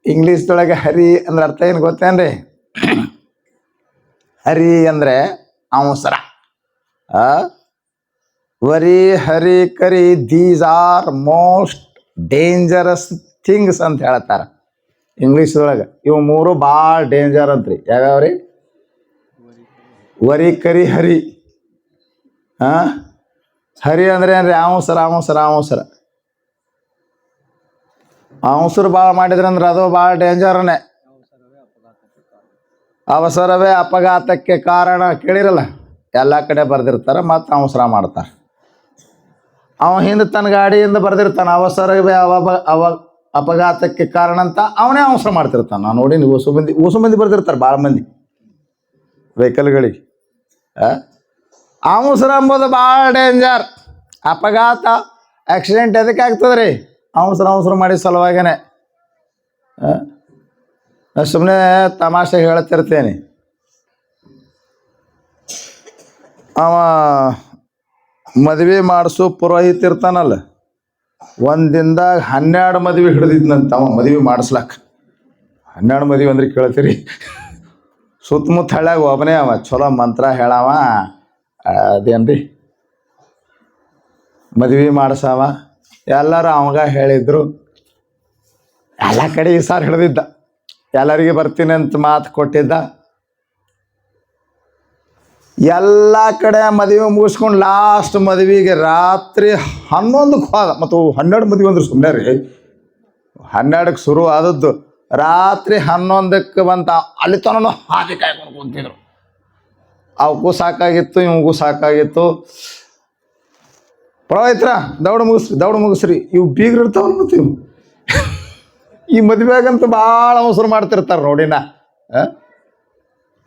A: ಇಂಗ್ಲೀಷ್ದೊಳಗೆ ಹರಿ ಅಂದ್ರೆ ಅರ್ಥ ಏನು ಗೊತ್ತೇನ್ರಿ? ಹರಿ ಅಂದರೆ ಅವಸರ. Worry, Hari, curry, these are most dangerous things ಅಂತ ಹೇಳ್ತಾರೆ ಇಂಗ್ಲೀಷ್ದೊಳಗೆ. ಇವು ಮೂರು ಭಾಳ ಡೇಂಜರ್ ಅಂತ್ರಿ. ಯಾವ್ಯಾವ್ರಿ? ವರಿ, ಕರಿ, ಹರಿ. ಹರಿ ಅಂದ್ರೆ ಏನ್ರಿ? ಅವಸರ ಭಾಳ ಮಾಡಿದ್ರಂದ್ರೆ ಅದು ಭಾಳ ಡೇಂಜರ್ನೇ. ಅವಸರವೇ ಅಪಘಾತಕ್ಕೆ ಕಾರಣ. ಕೇಳಿರಲ್ಲ, ಎಲ್ಲ ಕಡೆ ಬರ್ದಿರ್ತಾರೆ, ಮತ್ತು ಅವಸರ ಮಾಡ್ತಾರೆ. ಅವ ಹಿಂದೆ ತನ್ನ ಗಾಡಿಯಿಂದ ಬರ್ದಿರ್ತಾನೆ, ಅವಸರವೇ ಅಪಘಾತಕ್ಕೆ ಕಾರಣ ಅಂತ ಅವನೇ ಅವಸರ ಮಾಡ್ತಿರ್ತಾನೆ. ನಾನು ನೋಡಿ, ಊಸು ಮಂದಿ ಬರ್ದಿರ್ತಾರೆ, ಭಾಳ ಮಂದಿ ವೆಹಿಕಲ್ಗಳಿಗೆ. ಅವಸರ ಅಂಬೋದು ಭಾಳ ಡೇಂಜರ್. ಅಪಘಾತ, ಆಕ್ಸಿಡೆಂಟ್ ಎದಕ್ಕೆ ಆಗ್ತದೆ ರೀ? ಅವಸರ ಮಾಡಿ ಸಲುವಾಗೇನೆ. ಸುಮ್ಮನೆ ತಮಾಷೆ ಹೇಳ್ತಿರ್ತೇನೆ. ಅವ ಮದುವೆ ಮಾಡಿಸೋ ಪುರೋಹಿತ ಇರ್ತಾನಲ್ಲ, ಒಂದಿಂದಾಗ 12 ಮದುವೆ ಹಿಡಿದಿದ್ನಂತ ಅವ ಮದುವೆ ಮಾಡಿಸ್ಲಾಕ. 12 ಮದುವೆ ಅಂದ್ರೆ ಕೇಳ್ತೀರಿ? ಸುತ್ತಮುತ್ತ ಹಳ್ಳ್ಯಾಗ ಒಬ್ಬನೇ ಅವ, ಚಲೋ ಮಂತ್ರ ಹೇಳವ. ಅದೇನ್ರಿ ಮದುವೆ ಮಾಡಿಸವ. ಎಲ್ಲರೂ ಅವಾಗ ಹೇಳಿದ್ರು. ಎಲ್ಲ ಕಡೆ ಈ ಸಾರಿ ಹಿಡಿದಿದ್ದ, ಎಲ್ಲರಿಗೆ ಬರ್ತೀನಿ ಅಂತ ಮಾತು ಕೊಟ್ಟಿದ್ದ. ಎಲ್ಲ ಕಡೆ ಮದುವೆ ಮುಗಿಸ್ಕೊಂಡು ಲಾಸ್ಟ್ ಮದುವೆಗೆ ರಾತ್ರಿ 11ಕ್ಕೆ ಹೋದ. ಮತ್ತು 12 ಮದುವೆ ಅಂದ್ರೆ ಸುಮ್ಮನೆ ರೀ, 12ಕ್ಕೆ ಶುರು ಆದದ್ದು, ರಾತ್ರಿ 11ಕ್ಕೆ ಬಂತ. ಅಲ್ಲಿ ತನೂ ಹಾದಿ ಕಾಯ್ಕೊಂಡು ಕುಂತಿದ್ರು. ಅವಕ್ಕೂ ಸಾಕಾಗಿತ್ತು, ಇವ್ಗೂ ಸಾಕಾಗಿತ್ತು. ಪರವಾಯ್ತ್ರ, ದೌಡ ಮುಗಿಸ್ರಿ. ಇವು ಬೀಗ್ರು ಇರ್ತಾವಲ್ಲ, ಮತ್ತು ಇವು ಈ ಮದುವೆಗಂತೂ ಭಾಳ ಅವಸರ ಮಾಡ್ತಿರ್ತಾರೆ ನೋಡಿನ.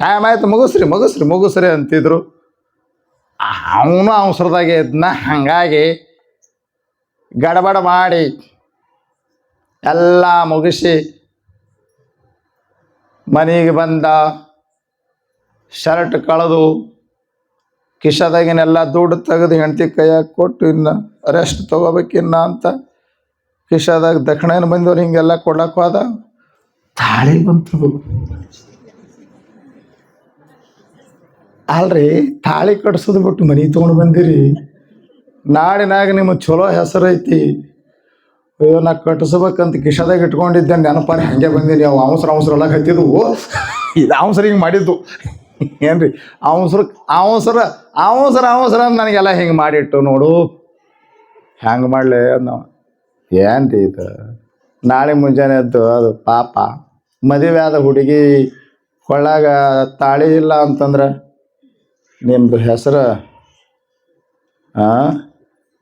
A: ಟೈಮ್ ಆಯ್ತು, ಮುಗಿಸ್ರಿ ಅಂತಿದ್ರು. ಅವನು ಅವಸರದಾಗೆ ಇದ್ನ. ಹಾಗಾಗಿ ಗಡಬಡ ಮಾಡಿ ಎಲ್ಲ ಮುಗಿಸಿ ಮನೆಗೆ ಬಂದ. ಶರ್ಟ್ ಕಳೆದು ಕಿಶದಾಗಿನೆಲ್ಲ ದುಡ್ಡು ತೆಗೆದು ಹೆಂಡತಿ ಕೈಯಾಗ ಕೊಟ್ಟು, ಇನ್ನು ರೆಸ್ಟ್ ತೊಗೋಬೇಕಿನ್ನ ಅಂತ ಕಿಶದಾಗ ದಕ್ಷಿಣ ಬಂದವ್ರು ಹಿಂಗೆಲ್ಲ ಕೊಡ್ಲಕ್ಕೆ ಹೋದ. ತಾಳಿ ಬಂತು. ಅಲ್ರಿ, ತಾಳಿ ಕಟ್ಸೋದು ಬಿಟ್ಟು ಮನೆ ತೊಗೊಂಡು ಬಂದಿರಿ. ನಾಡಿನಾಗ ನಿಮ್ಮ ಚಲೋ ಹೆಸರು ಐತಿ. ಅಯ್ಯೋ, ನಾ ಕಟ್ಟಿಸ್ಬೇಕಂತ ಕಿಶದಾಗ ಇಟ್ಕೊಂಡಿದ್ದೆ, ನೆನಪಾನೆ ಹಂಗೆ ಬಂದೀನಿ. ಅವು ಅವಸರ ಎಲ್ಲ ಹತ್ತಿದ್ವು. ಇದು ಅವಸರ ಹಿಂಗೆ ಮಾಡಿದ್ದು ಏನ್ರಿ? ಅವಸರ ನನಗೆಲ್ಲ ಹಿಂಗೆ ಮಾಡಿಟ್ಟು ನೋಡು. ಹೆಂಗೆ ಮಾಡಲಿ ನಾವು? ಏನ್ರಿ ಇದು? ನಾಳೆ ಮುಂಜಾನೆ ಎದ್ದು ಅದು ಪಾಪ ಮದುವೆ ಆದ ಹುಡುಗಿ ಕೊಳ್ಳಾಗ ತಾಳಿ ಇಲ್ಲ ಅಂತಂದ್ರೆ ನಿಮ್ಮದು ಹೆಸರು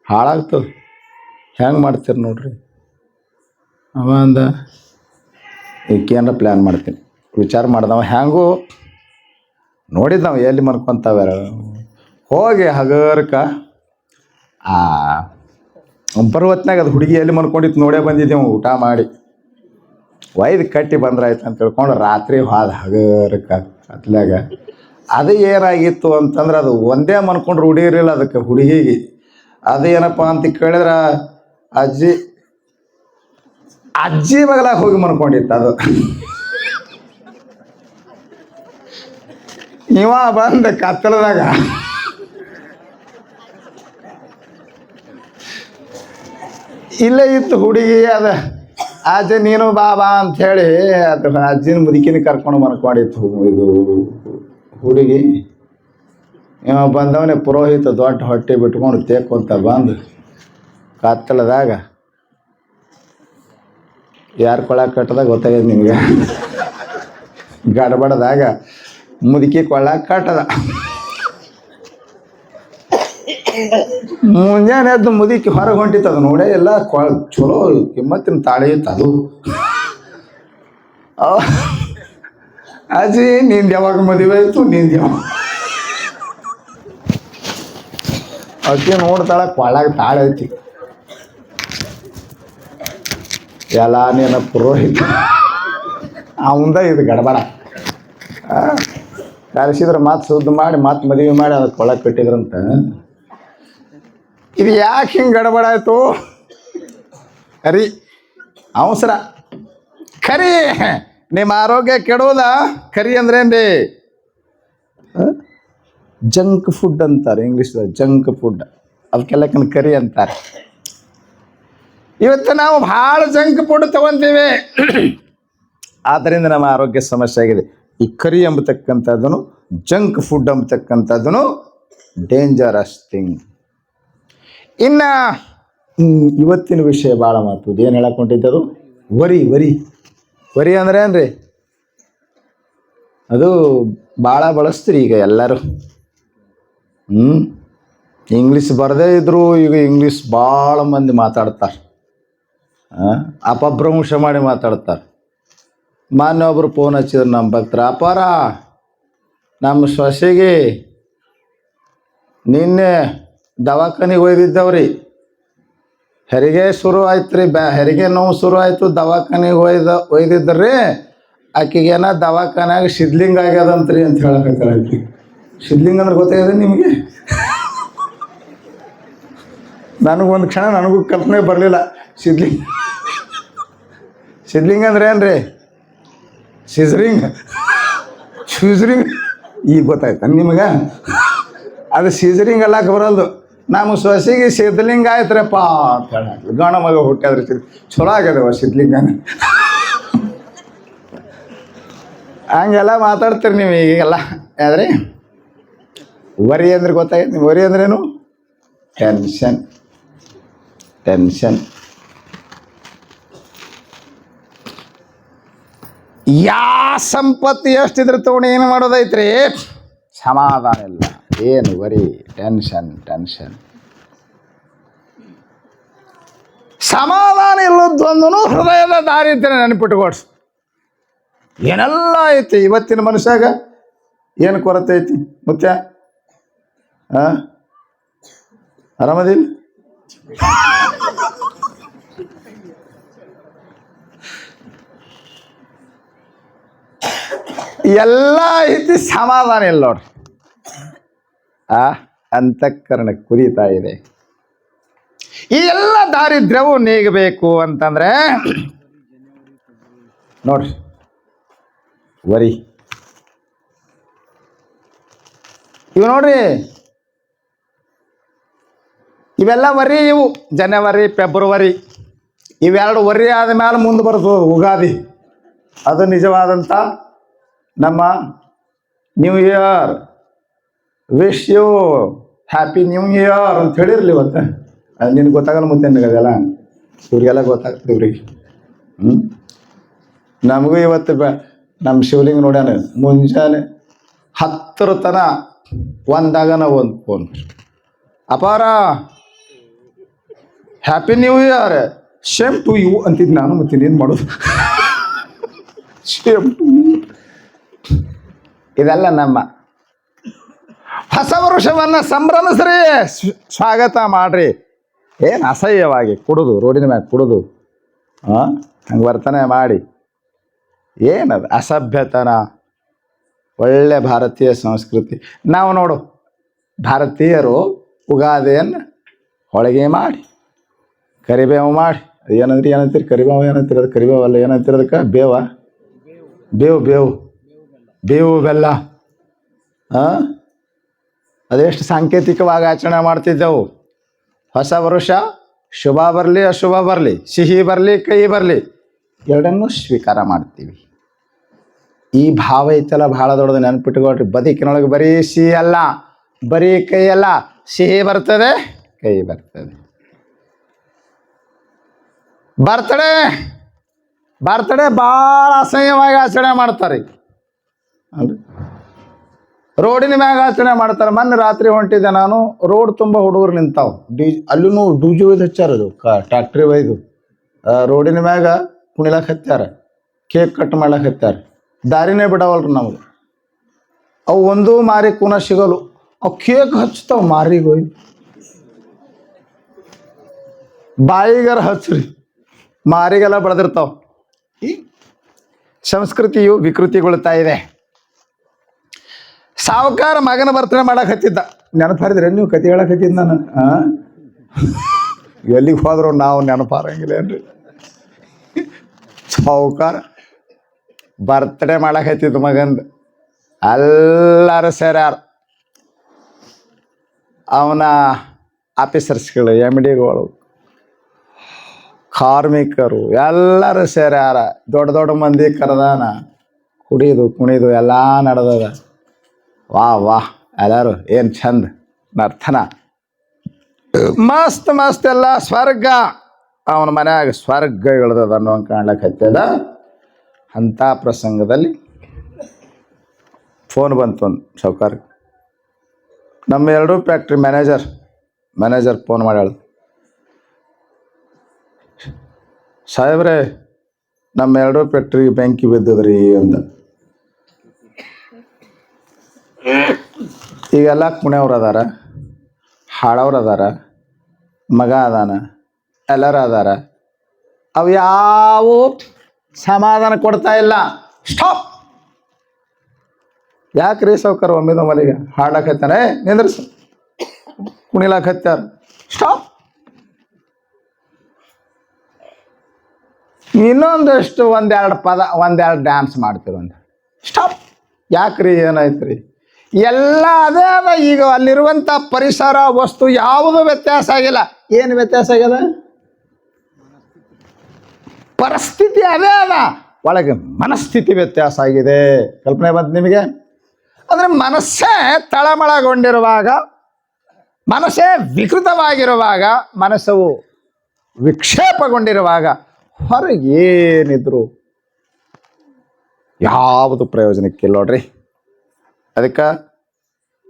A: ಹಾಳಾಗ್ತದೆ. ಹೆಂಗೆ ಮಾಡ್ತೀರಿ ನೋಡ್ರಿ? ಅವ ಅಂದ, ಈಗೇನಾರ ಪ್ಲ್ಯಾನ್ ಮಾಡ್ತೀನಿ. ವಿಚಾರ ಮಾಡ್ದವ. ಹೆಂಗೂ ನೋಡಿದ್ದು ನಾವು ಎಲ್ಲಿ ಮನ್ಕೊಂತಾವ ಹೋಗಿ ಹಗರ್ಕ ಬರುವತ್ನಾಗ ಅದು ಹುಡುಗಿ ಎಲ್ಲಿ ಮನ್ಕೊಂಡಿತ್ತು ನೋಡೇ ಬಂದಿದ್ದೇವೆ. ಊಟ ಮಾಡಿ ಒಯ್ದು ಕಟ್ಟಿ ಬಂದ್ರಾಯ್ತು ಅಂತ ತಿಳ್ಕೊಂಡು ರಾತ್ರಿ ಹೋದ ಹಗರ್ಕ ಕತ್ಲಾಗ. ಅದು ಏನಾಗಿತ್ತು ಅಂತಂದ್ರೆ, ಅದು ಒಂದೇ ಮನ್ಕೊಂಡ್ರೆ ಹುಡುಗಿರಿಲ್ಲ ಅದಕ್ಕೆ ಹುಡುಗಿಗೆ. ಅದು ಏನಪ್ಪ ಅಂತ ಕೇಳಿದ್ರೆ, ಅಜ್ಜಿ ಮಗಲಾಗ ಹೋಗಿ ಮನ್ಕೊಂಡಿತ್ತು ಅದು. ಇವ ಬಂದ ಕತ್ತಲದಾಗ ಇಲ್ಲೇ ಇತ್ತು ಹುಡುಗಿ. ಅದು ಅಜ್ಜಿ ನೀನು ಬಾ ಅಂಥೇಳಿ ಅದು ಅಜ್ಜಿನ ಮುದುಕಿನ ಕರ್ಕೊಂಡು ಮನ್ಕೊಂಡಿತ್ತು ಇದು ಹುಡುಗಿ. ಇವ ಬಂದವನೇ ಪುರೋಹಿತ, ದೊಡ್ಡ ಹೊಟ್ಟೆ ಬಿಟ್ಕೊಂಡು ತೇಕೊಂತ ಬಂದು ಕತ್ತಲದಾಗ ಯಾರು ಕೊಳ್ಳ ಕಟ್ಟದಾಗ ಗೊತ್ತಾಗ್ಯದ ನಿಮ್ಗೆ. ಗಡಬಡದಾಗ ಮುದುಕಿ ಕೊಳ್ಳ ಕಟ್ಟದ. ಮುಂಜಾನೆ ಎದ್ದು ಮುದುಕಿ ಹೊರಗೆ ಹೊಂಟಿತ್ತದ ನೋಡೇ ಎಲ್ಲ ಚಲೋ ಕಿಮ್ಮತ್ತಿನ ತಾಳಿ ಇತ್ತು ಅದು. ಅಜ್ಜಿ ನಿಂದು ಯಾವಾಗ ಮದುವೆ ಆಯ್ತು, ನಿಂದು ಯಾವಾಗ? ಅಕ್ಕಿ ನೋಡ್ತಾಳ ಕೊಳ್ಳಾಗ ತಾಳೆ ಐತಿ. ಎಲ್ಲ ನೀನ ಪುರೋಹಿತ ಅವಂದ ಇದು ಗಡಬಡ. ಕರೆಸಿದ್ರೆ ಮಾತು ಶುದ್ಧ ಮಾಡಿ ಮಾತು ಮದುವೆ ಮಾಡಿ ಅದಕ್ಕೆ ಕೊಳ್ಳಕ್ಕೆ ಕಟ್ಟಿದ್ರಂತ. ಇದು ಯಾಕೆ ಹಿಂಗೆ ಗಡಬಡ ಆಯಿತು? ಕರಿ ಅವಸರ ಕರಿ, ನಿಮ್ಮ ಆರೋಗ್ಯ ಕೆಡೋದ. ಕರಿ ಅಂದ್ರೇನ್ರಿ? ಜಂಕ್ ಫುಡ್ ಅಂತಾರೆ ಇಂಗ್ಲೀಷ್ದಾಗ, ಜಂಕ್ ಫುಡ್. ಅದಕ್ಕೆಲ್ಲಕ್ಕನ ಕರಿ ಅಂತಾರೆ. ಇವತ್ತು ನಾವು ಭಾಳ ಜಂಕ್ ಫುಡ್ ತಗೊತೀವಿ, ಆದ್ದರಿಂದ ನಮ್ಮ ಆರೋಗ್ಯ ಸಮಸ್ಯೆ ಆಗಿದೆ. ಈ ಕರಿ ಎಂಬತಕ್ಕಂಥದ್ದನು, ಜಂಕ್ ಫುಡ್ ಎಂಬತಕ್ಕಂಥದ್ದನು ಡೇಂಜರಸ್ ಥಿಂಗ್. ಇನ್ನು ಇವತ್ತಿನ ವಿಷಯ ಭಾಳ ಮಾತು. ಏನು ಹೇಳಕ್ಕೊಂಡಿದ್ದದು? ವರಿ. ವರಿ ವರಿ ಅಂದ್ರೆ ಏನ್ರಿ? ಅದು ಭಾಳ ಬಳಸ್ತೀರಿ ಈಗ ಎಲ್ಲರೂ. ಇಂಗ್ಲೀಷ್ ಬರದೇ ಇದ್ರು ಈಗ ಇಂಗ್ಲೀಷ್ ಭಾಳ ಮಂದಿ ಮಾತಾಡ್ತಾರೆ. ಅಪಭ್ರಂಶ ಮಾಡಿ ಮಾತಾಡ್ತಾರೆ. ಮಾನ್ಯ ಒಬ್ಬರು ಫೋನ್ ಹಚ್ಚಿದ್ರು ನಮ್ಮ ಭಕ್ತರ, ಅಪಾರ ನಮ್ಮ ಸೊಸೆಗೆ ನಿನ್ನೆ ದವಾಖಾನಿಗೆ ಒಯ್ದಿದ್ದವ್ರಿ, ಹೆರಿಗೆ ಶುರು ಆಯ್ತು ರೀ, ಹೆರಿಗೆ ನೋವು ಶುರು ಆಯಿತು, ದವಾಖಾನಿಗೆ ಒಯ್ದಿದ್ರಿ, ಆಕೆಗೇನ ದವಾಖಾನ್ಯಾಗ ಶಿದ್ಲಿಂಗ ಆಗ್ಯದಂತ್ರಿ ಅಂತ ಹೇಳಕತ್ತಾರ. ಆಕೆ ಶಿದ್ಲಿಂಗ ಅಂದ್ರೆ ಗೊತ್ತಾಗಿದೆ ನಿಮಗೆ? ನನಗೊಂದು ಕ್ಷಣ ನನಗೂ ಕಲ್ಪನೆ ಬರಲಿಲ್ಲ. ಶಿದ್ಲಿಂಗ ಅಂದ್ರೆ ಏನ್ರಿ? ಸಿಜರಿಂಗ್ ಈಗ ಗೊತ್ತಾಯ್ತ ನಿಮಗೆ? ಅದು ಸೀಸರಿಂಗ್ ಎಲ್ಲಕ್ಕೆ ಬರಲ್ದು. ನಮ್ಮ ಸೊಸೆಗೆ ಸಿದ್ಧಲಿಂಗ ಆಯ್ತ್ರಪ್ಪ ಅಂತ ಹೇಳ, ಗಣ ಮಗ ಹುಟ್ಟಾದ್ರೆ ಚಲೋ ಆಗ್ಯದವ ಸಿದ್ಧಲಿಂಗನ. ಹಂಗೆಲ್ಲ ಮಾತಾಡ್ತೀರಿ ನೀವು ಈಗೆಲ್ಲ. ಆದರೆ ವರಿ ಅಂದ್ರೆ ಗೊತ್ತಾಗೈತೆ ನೀವು? ವರಿ ಅಂದ್ರೇನು? ಟೆನ್ಷನ್. ಸಂಪತ್ತು ಎಷ್ಟಿದ್ರೆ ತಗೊಂಡು ಏನು ಮಾಡೋದೈತ್ರಿ? ಸಮಾಧಾನ ಇಲ್ಲ. ಏನು ವರಿ? ಟೆನ್ಷನ್. ಸಮಾಧಾನ ಇಲ್ಲದೊಂದು ಹೃದಯದ ದಾರಿದ್ರ್ಯ ನೆನಪಿಟ್ಟುಕೊಡ್ಸಿ. ಏನೆಲ್ಲ ಐತಿ ಇವತ್ತಿನ ಮನುಷ್ಯಾಗ? ಏನು ಕೊರತೆ ಐತಿ ಮುಖ್ಯ? ಆರಾಮದಿಲ್ಲ? ಎಲ್ಲ ಐತಿ, ಸಮಾಧಾನ ಇಲ್ಲ ನೋಡ್ರಿ. ಅಂತಃಕರಣ ಕುರಿತಾ ಇದೆ. ಈ ಎಲ್ಲ ದಾರಿದ್ರ್ಯವು ನೀಗಬೇಕು ಅಂತಂದ್ರೆ ನೋಡ್ರಿ, ವರಿ ಇವು ನೋಡ್ರಿ, ಇವೆಲ್ಲ ವರಿ. ಇವು ಜನವರಿ, ಫೆಬ್ರವರಿ ಇವೆರಡು ವರಿ ಆದಮೇಲೆ ಮುಂದೆ ಬರ್ತದೆ ಉಗಾದಿ. ಅದು ನಿಜವಾದಂಥ ನಮ್ಮ new year. Wish you happy new year ಅಂತ ಹೇಳಿರ್ಲಿ. ಇವತ್ತು ನಿನ್ಗೆ ಗೊತ್ತಾಗಲ್ಲ ಮತ್ತೆ ಅದೆಲ್ಲ ಇವ್ರಿಗೆಲ್ಲ ಗೊತ್ತಾಗ್ತದೆ ಇವ್ರಿಗೆ. ನಮಗೂ ಇವತ್ತು ನಮ್ಮ ಶಿವಲಿಂಗ ನೋಡ್ಯಾನ ಮುಂಜಾನೆ 10 ತನ ಒಂದಾಗನ ಒಂದು ಫೋನ್, ಅಪಾರ happy new year, same to you ಅಂತಿದ್ದು ನಾನು. ಮತ್ತೆ ಏನು ಮಾಡೋದು? Same to you. ಇದೆಲ್ಲ ನಮ್ಮ ಹೊಸ ವರ್ಷವನ್ನು ಸಂಭ್ರಮಿಸ್ರಿ, ಸ್ವಾಗತ ಮಾಡ್ರಿ. ಏನು ಅಸಹ್ಯವಾಗಿ ಕುಡಿದು ರೋಡಿನ ಮ್ಯಾಗ ಕುಡಿದು ಹಂಗೆ ವರ್ತನೆ ಮಾಡಿ ಏನದು ಅಸಭ್ಯತನ. ಒಳ್ಳೆ ಭಾರತೀಯ ಸಂಸ್ಕೃತಿ. ನಾವು ನೋಡು ಭಾರತೀಯರು ಉಗಾದಿಯನ್ನು ಹೋಳಿಗೆ ಮಾಡಿ, ಕರಿಬೇವು ಮಾಡಿ, ಏನಂತೀರಿ ಕರಿಬೇವು ಏನಂತೀರಿ? ಅದು ಕರಿಬೇವು ಅಲ್ಲ, ಏನಂತೀರಿ ಅದಕ್ಕೆ? ಬೇವು ಬೆಲ್ಲ. ಅದೆಷ್ಟು ಸಾಂಕೇತಿಕವಾಗಿ ಆಚರಣೆ ಮಾಡ್ತಿದ್ದೆವು. ಹೊಸ ವರುಷ ಶುಭ ಬರಲಿ ಅಶುಭ ಬರಲಿ, ಸಿಹಿ ಬರಲಿ ಕಹಿ ಬರಲಿ, ಎರಡನ್ನೂ ಸ್ವೀಕಾರ ಮಾಡ್ತೀವಿ. ಈ ಭಾವ ಐತಲ್ಲ ಭಾಳ ದೊಡ್ಡದು, ನೆನಪಿಟ್ಕೊಳ್ರಿ. ಬದುಕಿನೊಳಗೆ ಬರೀ ಸಿಹಿ ಅಲ್ಲ, ಬರೀ ಕೈ ಅಲ್ಲ, ಸಿಹಿ ಬರ್ತದೆ, ಕಹಿ ಬರ್ತದೆ. ಬರ್ತಡೇ ಬರ್ತಡೇ ಭಾಳ ಅಸಹ್ಯವಾಗಿ ಆಚರಣೆ ಮಾಡ್ತಾರೆ ಅಲ್ರಿ. ರೋಡಿನ ಮ್ಯಾಗ ಆಚರಣೆ ಮಾಡ್ತಾರೆ. ಮೊನ್ನೆ ರಾತ್ರಿ ಹೊಂಟಿದ್ದೆ ನಾನು, ರೋಡ್ ತುಂಬ ಹುಡುಗರು ನಿಂತಾವು. ಅಲ್ಲೂ ಡೂಜಿ ಒಯ್ದು ಹಚ್ಚಾರದು, ಟ್ಯಾಕ್ಟ್ರಿ ಒಯ್ದು ರೋಡಿನ ಮ್ಯಾಗ ಕುಣಿಲಾಕ ಹತ್ಯಾರ, ಕೇಕ್ ಕಟ್ ಮಾಡ್ಲಾಕ ಹತ್ಯಾರ. ದಾರಿನೇ ಬಿಡವಲ್ರಿ ನಮ್ಗೆ. ಅವು ಒಂದು ಮಾರಿ ಕೂನ ಸಿಗಲು, ಅವು ಕೇಕ್ ಹಚ್ತಾವ ಮಾರಿಗೆ ಒಯ್ದು. ಬಾಯಿಗಾರ ಹಚ್ಚ್ರಿ, ಮಾರಿಗೆಲ್ಲ ಬೆಳೆದಿರ್ತಾವ. ಈ ಸಂಸ್ಕೃತಿಯು ವಿಕೃತಿಗೊಳ್ತಾ ಇದೆ. ಸಾವುಕಾರ ಮಗನ ಬರ್ತಡೇ ಮಾಡಕ್ಕೆ ಹತ್ತಿದ್ದ. ನೆನಪಾರಿದ್ರೆ ನೀವು ಕತೆ ಹೇಳಕ್ ಹತ್ತಿದ್ದ ನಾನು. ಎಲ್ಲಿಗೆ ಹೋದ್ರು ನಾವು ನೆನಪಾರಂಗಿಲ್ಲ ಏನ್ರಿ. ಸಾವುಕಾರ ಬರ್ತಡೇ ಮಾಡಕ್ಕೆ ಹತ್ತಿದ್ದ ಮಗಂದು. ಎಲ್ಲರೂ ಸೇರ್ಯಾರ. ಅವನ ಆಫೀಸರ್ಸ್ಗಳು, MDಗಳು, ಕಾರ್ಮಿಕರು ಎಲ್ಲರೂ ಸೇರ್ಯಾರ. ದೊಡ್ಡ ದೊಡ್ಡ ಮಂದಿ ಕರೆದಾನ. ಕುಡಿದು ಕುಣಿದು ಎಲ್ಲ ನಡೆದದ. ವಾಹ್ ಎಲ್ಲರೂ ಏನು ಚಂದ ನರ್ತನ, ಮಸ್ತ್ ಮಸ್ತ್ ಎಲ್ಲ ಸ್ವರ್ಗ. ಅವನ ಮನ್ಯಾಗ ಸ್ವರ್ಗ ಇಳ್ದದ ಅನ್ನೋಂಗೆ ಕಾಣ್ಲಕ್ಕೆ ಹತ್ತದ. ಅಂಥ ಪ್ರಸಂಗದಲ್ಲಿ ಫೋನ್ ಬಂತು ಒಂದು ಸಾವ್ಕಾರ. ನಮ್ಮ 2 ಫ್ಯಾಕ್ಟ್ರಿ ಮ್ಯಾನೇಜರ್ ಫೋನ್ ಮಾಡ್ಯಾಳ. ಸಾಹೇಬ್ರೆ, ನಮ್ಮ 2 ಫ್ಯಾಕ್ಟ್ರಿ ಬೆಂಕಿ ಬಿದ್ದದ್ರಿ ಅಂತ. ಈಗೆಲ್ಲ ಕುಣಿಯವ್ರು ಅದಾರ, ಹಾಡವ್ರು ಅದಾರ, ಮಗ ಅದಾನ, ಎಲ್ಲರೂ ಅದಾರ. ಅವು ಯಾವ ಸಮಾಧಾನ ಕೊಡ್ತಾ ಇಲ್ಲ. ಸ್ಟಾಪ್. ಯಾಕ್ರಿ ಸಾವ್ಕಾರ ಒಮ್ಮಿದ ಮಲಿಗೆ ಹಾಡ್ಲಾಕತ್ತಾನೆ, ನಿಂದ್ರಸ, ಕುಣಿಲಾಕತ್ಯಾರ, ಸ್ಟಾಪ್. ಇನ್ನೊಂದಷ್ಟು ಒಂದೆರಡು ಡ್ಯಾನ್ಸ್ ಮಾಡ್ತೀರಂತ, ಸ್ಟಾಪ್. ಯಾಕ್ರಿ, ಏನಾಯ್ತು ರೀ? ಎಲ್ಲ ಅದೇ ಅದ. ಈಗ ಅಲ್ಲಿರುವಂಥ ಪರಿಸರ ವಸ್ತು ಯಾವುದು ವ್ಯತ್ಯಾಸ ಆಗಿಲ್ಲ. ಏನು ವ್ಯತ್ಯಾಸ ಆಗ್ಯದ? ಪರಿಸ್ಥಿತಿ ಅದೇ ಅದ, ಒಳಗೆ ಮನಸ್ಥಿತಿ ವ್ಯತ್ಯಾಸ ಆಗಿದೆ. ಕಲ್ಪನೆ ಬಂತು ನಿಮಗೆ? ಅಂದರೆ ಮನಸ್ಸೇ ತಳಮಳಗೊಂಡಿರುವಾಗ, ಮನಸ್ಸೇ ವಿಕೃತವಾಗಿರುವಾಗ, ಮನಸ್ಸು ವಿಕ್ಷೇಪಗೊಂಡಿರುವಾಗ ಹೊರಗೇನಿದ್ರು ಯಾವುದು ಪ್ರಯೋಜನಕ್ಕಿಲ್ಲ ನೋಡ್ರಿ. ಅದಕ್ಕೆ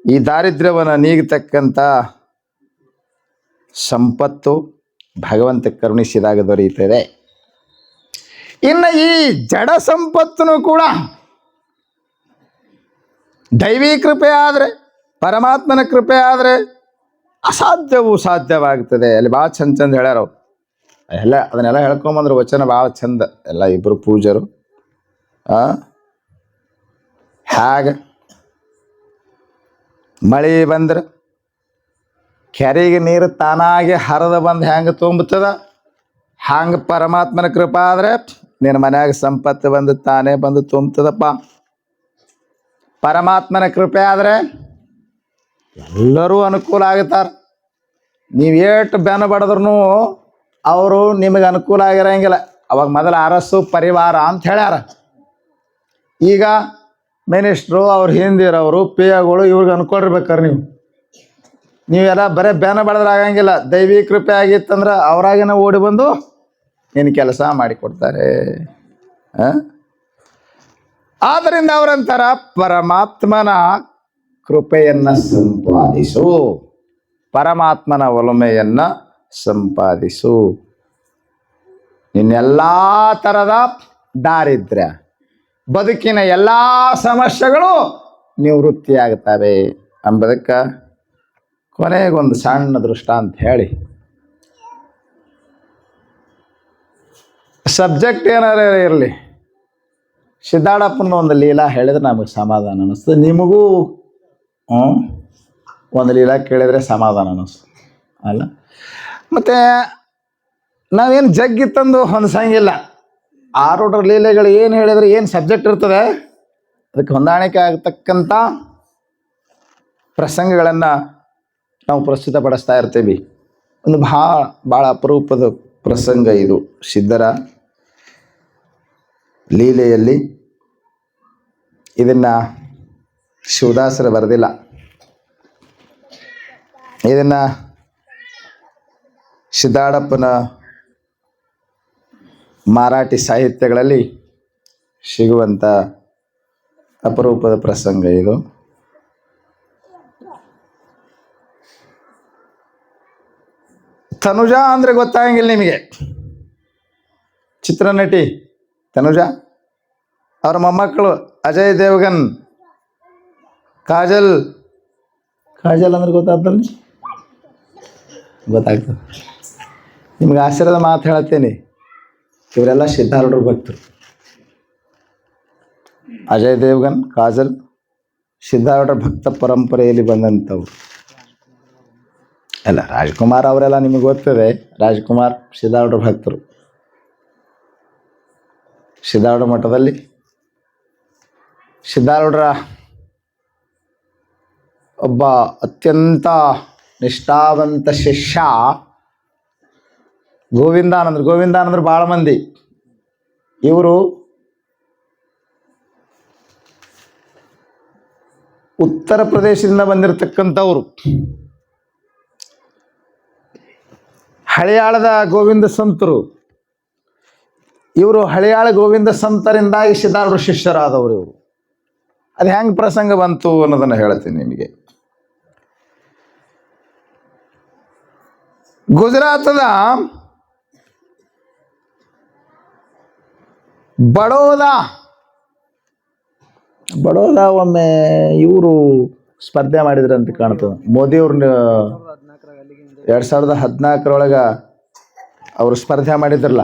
A: ಈ ದಾರಿದ್ರ್ಯವನ್ನು ನೀಗತಕ್ಕಂಥ ಸಂಪತ್ತು ಭಗವಂತ ಕರುಣಿಸಿದಾಗ ದೊರೆಯುತ್ತದೆ. ಇನ್ನು ಈ ಜಡ ಸಂಪತ್ತನ್ನು ಕೂಡ ದೈವಿ ಕೃಪೆ ಆದರೆ, ಪರಮಾತ್ಮನ ಕೃಪೆ ಆದರೆ ಅಸಾಧ್ಯವೂ ಸಾಧ್ಯವಾಗ್ತದೆ. ಅಲ್ಲಿ ಭಾಳ ಚಂದ ಹೇಳ್ಯಾರ ಅವ್ರು. ಅದನ್ನೆಲ್ಲ ಹೇಳ್ಕೊಂಬಂದ್ರೆ ವಚನ ಭಾಳ ಚಂದ. ಎಲ್ಲ ಇಬ್ಬರು ಪೂಜರು ಹಾಗೆ ಮಳೆ ಬಂದ್ರೆ ಕೆರೆಗೆ ನೀರು ತಾನಾಗೆ ಹರಿದು ಬಂದು ಹೆಂಗೆ ತುಂಬುತ್ತದ, ಹಂಗೆ ಪರಮಾತ್ಮನ ಕೃಪಾ ಆದರೆ ನಿನ್ನ ಮನ್ಯಾಗ ಸಂಪತ್ತು ಬಂದು ತಾನೇ ಬಂದು ತುಂಬುತ್ತದಪ್ಪ. ಪರಮಾತ್ಮನ ಕೃಪೆ ಆದರೆ ಎಲ್ಲರೂ ಅನುಕೂಲ ಆಗುತ್ತಾರೆ. ನೀವು ಏಟು ಬೆನ್ನು ಬಡಿದ್ರೂ ಅವರು ನಿಮಗೆ ಅನುಕೂಲ ಆಗಿರಂಗಿಲ್ಲ. ಅವಾಗ ಮೊದಲು ಅರಸು ಪರಿವಾರ ಅಂತ ಹೇಳ್ಯಾರ. ಈಗ ಮಿನಿಸ್ಟ್ರು, ಅವ್ರು ಹಿಂದಿರೋರು, ಪಿಯಗಳು, ಇವ್ರಿಗೆ ಅನ್ಕೊಂಡಿರ್ಬೇಕಾರೆ ನೀವೆಲ್ಲ ಬರೀ ಬೆನ್ನು ಬಡಿದ್ರೆ ಆಗಂಗಿಲ್ಲ. ದೈವಿ ಕೃಪೆ ಆಗಿತ್ತಂದ್ರೆ ಅವರಾಗೇನೆ ಓಡಿ ಬಂದು ನಿನ್ನ ಕೆಲಸ ಮಾಡಿಕೊಡ್ತಾರೆ. ಆದ್ದರಿಂದ ಅವರಂತಾರ, ಪರಮಾತ್ಮನ ಕೃಪೆಯನ್ನು ಸಂಪಾದಿಸು, ಪರಮಾತ್ಮನ ಒಲುಮೆಯನ್ನು ಸಂಪಾದಿಸು. ನಿನ್ನೆಲ್ಲ ಥರದ ದಾರಿದ್ರ್ಯ, ಬದುಕಿನ ಎಲ್ಲ ಸಮಸ್ಯೆಗಳು ನಿವೃತ್ತಿಯಾಗುತ್ತವೆ ಎಂಬುದಕ್ಕೆ ಕೊನೆಗೊಂದು ಸಣ್ಣ ದೃಷ್ಟಾಂತ ಹೇಳಿ, ಸಬ್ಜೆಕ್ಟ್ ಏನಾರ ಇರಲಿ, ಸಿದ್ದಾಡಪ್ಪನ ಒಂದು ಲೀಲಾ ಹೇಳಿದ್ರೆ ನಮಗೆ ಸಮಾಧಾನ ಅನ್ನಿಸ್ತದೆ. ನಿಮಗೂ ಒಂದು ಲೀಲಾ ಕೇಳಿದರೆ ಸಮಾಧಾನ ಅನ್ನಿಸ್ತದೆ ಅಲ್ಲ? ಮತ್ತು ನಾವೇನು ಜಗ್ಗಿತ್ತಂದು ಹೊಂದಿಸಂಗಿಲ್ಲ. 6 ಲೀಲೆಗಳು ಏನು ಹೇಳಿದ್ರೆ ಏನು ಸಬ್ಜೆಕ್ಟ್ ಇರ್ತದೆ, ಅದಕ್ಕೆ ಹೊಂದಾಣಿಕೆ ಆಗತಕ್ಕಂಥ ಪ್ರಸಂಗಗಳನ್ನು ನಾವು ಪ್ರಸ್ತುತಪಡಿಸ್ತಾ ಇರ್ತೀವಿ. ಒಂದು ಭಾಳ ಅಪರೂಪದ ಪ್ರಸಂಗ ಇದು. ಸಿದ್ಧರ ಲೀಲೆಯಲ್ಲಿ ಇದನ್ನು ಶಿವದಾಸರು ಬರೆದಿಲ್ಲ. ಇದನ್ನು ಸಿದ್ದಾಡಪ್ಪನ ಮರಾಠಿ ಸಾಹಿತ್ಯಗಳಲ್ಲಿ ಸಿಗುವಂಥ ಅಪರೂಪದ ಪ್ರಸಂಗ ಇದು. ತನುಜಾ ಅಂದರೆ ಗೊತ್ತಾಗಂಗಿಲ್ಲ ನಿಮಗೆ. ಚಿತ್ರನಟಿ ತನುಜಾ, ಅವರ ಮೊಮ್ಮಕ್ಕಳು ಅಜಯ್ ದೇವಗನ್, ಕಾಜಲ್. ಕಾಜಲ್ ಅಂದ್ರೆ ಗೊತ್ತಾಗ್ತಲ್ಲ, ಗೊತ್ತಾಗ್ತದೆ ನಿಮ್ಗೆ. ಆಶ್ಚರ್ಯದ ಮಾತು ಹೇಳ್ತೇನೆ, ಇವರೆಲ್ಲ ಸಿದ್ಧಾರೂಢರ ಭಕ್ತರು. ಅಜಯ್ ದೇವಗನ್, ಕಾಜಲ್ ಸಿದ್ಧಾರೂಢರ ಭಕ್ತ ಪರಂಪರೆಯಲ್ಲಿ ಬಂದಂಥವ್ರು. ಅಲ್ಲ, ರಾಜ್ಕುಮಾರ್ ಅವರೆಲ್ಲ ನಿಮಗೆ ಗೊತ್ತಿದೆ. ರಾಜ್ಕುಮಾರ್ ಸಿದ್ಧಾರೂಢರ ಭಕ್ತರು. ಸಿದ್ಧಾರೂಢ ಮಠದಲ್ಲಿ ಸಿದ್ಧಾರೂಢರ ಒಬ್ಬ ಅತ್ಯಂತ ನಿಷ್ಠಾವಂತ ಶಿಷ್ಯ ಗೋವಿಂದಾನಂದರು. ಗೋವಿಂದಾನಂದರು ಭಾಳ ಮಂದಿ. ಇವರು ಉತ್ತರ ಪ್ರದೇಶದಿಂದ ಬಂದಿರತಕ್ಕಂಥವ್ರು. ಹಳಿಯಾಳದ ಗೋವಿಂದ ಸಂತರು ಇವರು. ಹಳಿಯಾಳ ಗೋವಿಂದ ಸಂತರಿಂದಾಗಿ ಸಿದ್ಧಾರೂಢ ಶಿಷ್ಯರಾದವರು ಇವರು. ಅದು ಹೆಂಗೆ ಪ್ರಸಂಗ ಬಂತು ಅನ್ನೋದನ್ನು ಹೇಳ್ತೀನಿ ನಿಮಗೆ. ಗುಜರಾತದ ಬಡೋದ ಒಮ್ಮೆ ಇವರು ಸ್ಪರ್ಧೆ ಮಾಡಿದ್ರಂತ ಕಾಣ್ತದೆ. ಮೋದಿಯವ್ರನ್ನ 2014 ಅವರು ಸ್ಪರ್ಧೆ ಮಾಡಿದ್ರಲ್ಲ.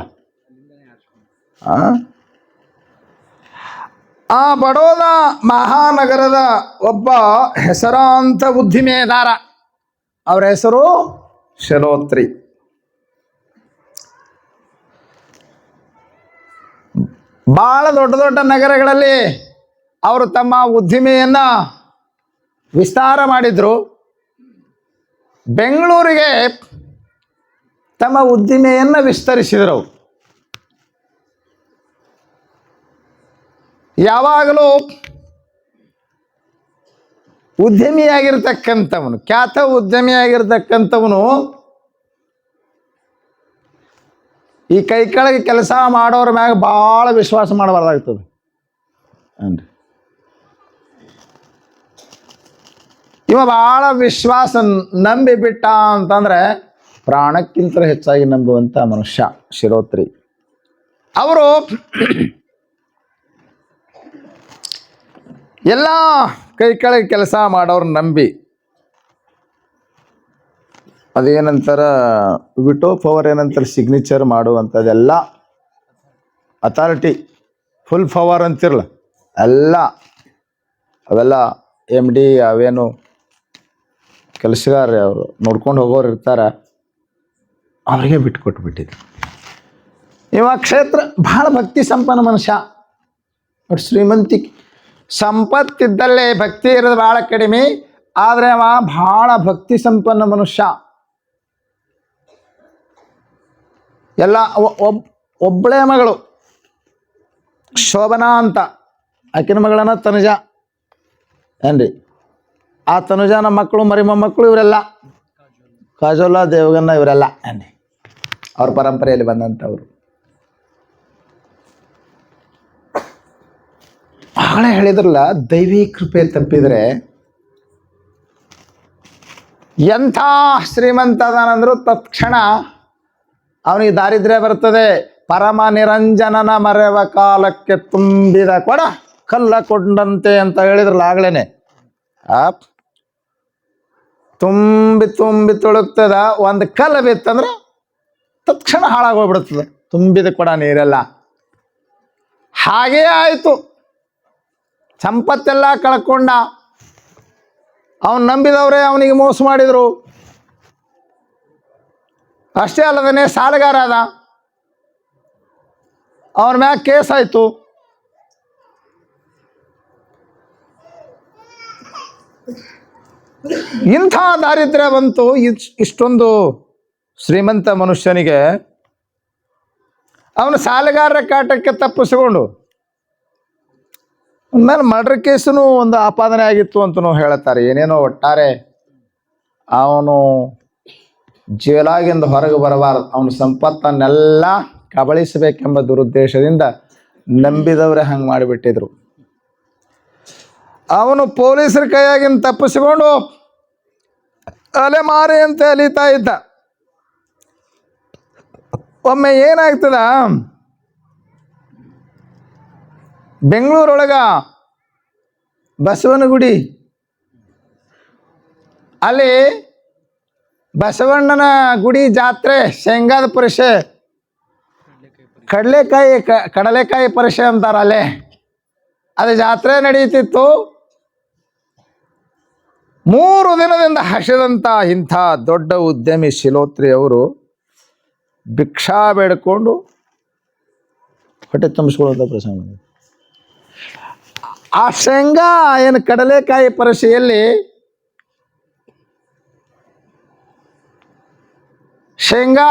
A: ಆ ಬಡೋದ ಮಹಾನಗರದ ಒಬ್ಬ ಹೆಸರಾಂತ ಉದ್ದಿಮೆದಾರ, ಅವರ ಹೆಸರು ಶೆಲೋತ್ರಿ. ಬಹಳ ದೊಡ್ಡ ದೊಡ್ಡ ನಗರಗಳಲ್ಲಿ ಅವರು ತಮ್ಮ ಉದ್ದಿಮೆಯನ್ನ ವಿಸ್ತಾರ ಮಾಡಿದ್ರು. ಬೆಂಗಳೂರಿಗೆ ತಮ್ಮ ಉದ್ದಿಮೆಯನ್ನ ವಿಸ್ತರಿಸಿದರು ಅವರು. ಯಾವಾಗಲೂ ಉದ್ಯಮಿಯಾಗಿರ್ತಕ್ಕಂಥವನು, ಖ್ಯಾತ ಉದ್ಯಮಿಯಾಗಿರ್ತಕ್ಕಂಥವನು ಈ ಕೈ ಕೆಳಗೆ ಕೆಲಸ ಮಾಡೋರ ಮ್ಯಾಗ ಭಾಳ ವಿಶ್ವಾಸ ಮಾಡಬಾರ್ದಾಗ್ತದೆ ಅನ್ರಿ. ಇವ ಭಾಳ ವಿಶ್ವಾಸ ನಂಬಿ ಬಿಟ್ಟ ಅಂತಂದ್ರೆ ಪ್ರಾಣಕ್ಕಿಂತ ಹೆಚ್ಚಾಗಿ ನಂಬುವಂಥ ಮನುಷ್ಯ ಶಿರೋತ್ರಿ. ಅವರು ಎಲ್ಲ ಕೈ ಕೆಳಗೆ ಕೆಲಸ ಮಾಡೋರು ನಂಬಿ, ಅದೇನಂತಾರ ವಿಟೋ ಪವರ್ ಏನಂತಾರೆ, ಸಿಗ್ನೇಚರ್ ಮಾಡುವಂಥದ್ದೆಲ್ಲ ಅಥಾರಿಟಿ, ಫುಲ್ ಪವರ್ ಅಂತಿರಲ್ಲ ಎಲ್ಲ, ಅವೆಲ್ಲ MD ಅವೇನು ಕೆಲಸಗಾರ ಅವರು ನೋಡ್ಕೊಂಡು ಹೋಗೋರು ಇರ್ತಾರ, ಅವರಿಗೆ ಬಿಟ್ಕೊಟ್ಬಿಟ್ಟಿದ್ರು. ಇವ ಕ್ಷೇತ್ರ ಬಹಳ ಭಕ್ತಿ ಸಂಪನ್ನ ಮನುಷ್ಯ. ಬಟ್ ಶ್ರೀಮಂತಿಕೆ ಸಂಪತ್ತಿದ್ದಲ್ಲೇ ಭಕ್ತಿ ಇರೋದು ಭಾಳ ಕಡಿಮೆ. ಆದರೆ ಅವ ಭಾಳ ಭಕ್ತಿ ಸಂಪನ್ನ ಮನುಷ್ಯ. ಎಲ್ಲ ಒಬ್ಬಳೇ ಮಗಳು ಶೋಭನಾ ಅಂತ, ಆಕಿನ ಮಗಳನ್ನ ತನುಜಾ ಏನ್ರಿ. ಆ ತನುಜಾನ ಮಕ್ಕಳು ಮರಿ ಮೊಮ್ಮಕ್ಕಳು ಇವರೆಲ್ಲ ಕಾಜೋಲ ದೇವಗನ್ನ ಇವರೆಲ್ಲ ಏನ್ರಿ ಅವ್ರ ಪರಂಪರೆಯಲ್ಲಿ ಬಂದಂಥವ್ರು. ಆಗಲೇ ಹೇಳಿದ್ರಲ್ಲ, ದೈವಿ ಕೃಪೆ ತಪ್ಪಿದರೆ ಎಂಥ ಶ್ರೀಮಂತ ಅದಾನಂದ್ರು ತತ್ಕ್ಷಣ ಅವನಿಗೆ ದಾರಿದ್ರ್ಯ ಬರ್ತದೆ. ಪರಮ ನಿರಂಜನನ ಮರೆವ ಕಾಲಕ್ಕೆ ತುಂಬಿದ ಕೊಡ ಕಲ್ಲ ಕೊಂಡಂತೆ ಅಂತ ಹೇಳಿದ್ರಲ್ಲ ಆಗ್ಲೇನೆ. ತುಂಬಿ ತುಂಬಿ ತುಳುಕ್ತದ. ಒಂದು ಕಲ್ಲು ಬಿತ್ತಂದ್ರೆ ತತ್ಕ್ಷಣ ಹಾಳಾಗೋಗ್ಬಿಡ್ತದೆ, ತುಂಬಿದ ಕೊಡ ನೀರೆಲ್ಲ. ಹಾಗೇ ಆಯಿತು. ಸಂಪತ್ತೆಲ್ಲ ಕಳ್ಕೊಂಡ. ಅವನು ನಂಬಿದವರೇ ಅವನಿಗೆ ಮೋಸ ಮಾಡಿದರು. ಅಷ್ಟೇ ಅಲ್ಲದೇ ಸಾಲಗಾರ ಅದ, ಅವನ ಮ್ಯಾಗ ಕೇಸ್ ಆಯಿತು. ಇಂಥ ದಾರಿದ್ರ್ಯ ಬಂತು ಇಷ್ಟೊಂದು ಶ್ರೀಮಂತ ಮನುಷ್ಯನಿಗೆ. ಅವನು ಸಾಲಗಾರರ ಕಾಟಕ್ಕೆ ತಪ್ಪಿಸಿಕೊಂಡು ಮೇಲೆ ಮರ್ಡರ್ ಕೇಸೂ ಒಂದು ಆಪಾದನೆ ಆಗಿತ್ತು ಅಂತಲೂ ಹೇಳುತ್ತಾರೆ. ಏನೇನೋ ಒಟ್ಟಾರೆ ಅವನು ಜೇಲಾಗಿಂದ ಹೊರಗೆ ಬರಬಾರದು, ಅವನ ಸಂಪತ್ತನ್ನೆಲ್ಲ ಕಬಳಿಸಬೇಕೆಂಬ ದುರುದ್ದೇಶದಿಂದ ನಂಬಿದವರೇ ಹಂಗೆ ಮಾಡಿಬಿಟ್ಟಿದ್ರು. ಅವನು ಪೊಲೀಸರ ಕೈಯಾಗಿನ ತಪ್ಪಿಸಿಕೊಂಡು ಅಲೆಮಾರಿ ಅಂತ ಅಲಿತಾ ಇದ್ದ. ಒಮ್ಮೆ ಏನಾಗ್ತದ, ಬೆಂಗಳೂರೊಳಗ ಬಸವನಗುಡಿ ಅಲ್ಲಿ ಬಸವಣ್ಣನ ಗುಡಿ ಜಾತ್ರೆ, ಶೇಂಗಾದ ಪರಿಷೆ, ಕಡಲೆಕಾಯಿ ಪರಿಷೆ ಅಂತಾರ. ಅಲ್ಲೇ ಅದು ಜಾತ್ರೆ ನಡೀತಿತ್ತು. 3 ದಿನದಿಂದ ಹಸಿದಂಥ ಇಂಥ ದೊಡ್ಡ ಉದ್ಯಮಿ ಶಿಲೋತ್ರಿ ಅವರು ಭಿಕ್ಷಾ ಬೇಡಿಕೊಂಡು ಹೊಟ್ಟೆ ತುಂಬಿಸ್ಕೊಳ್ಳುವಂಥ ಪ್ರಸಂಗ. ಆ ಶೇಂಗಾ ಏನು ಕಡಲೆಕಾಯಿ ಪರಿಷೆಯಲ್ಲಿ ಶೇಂಗಾ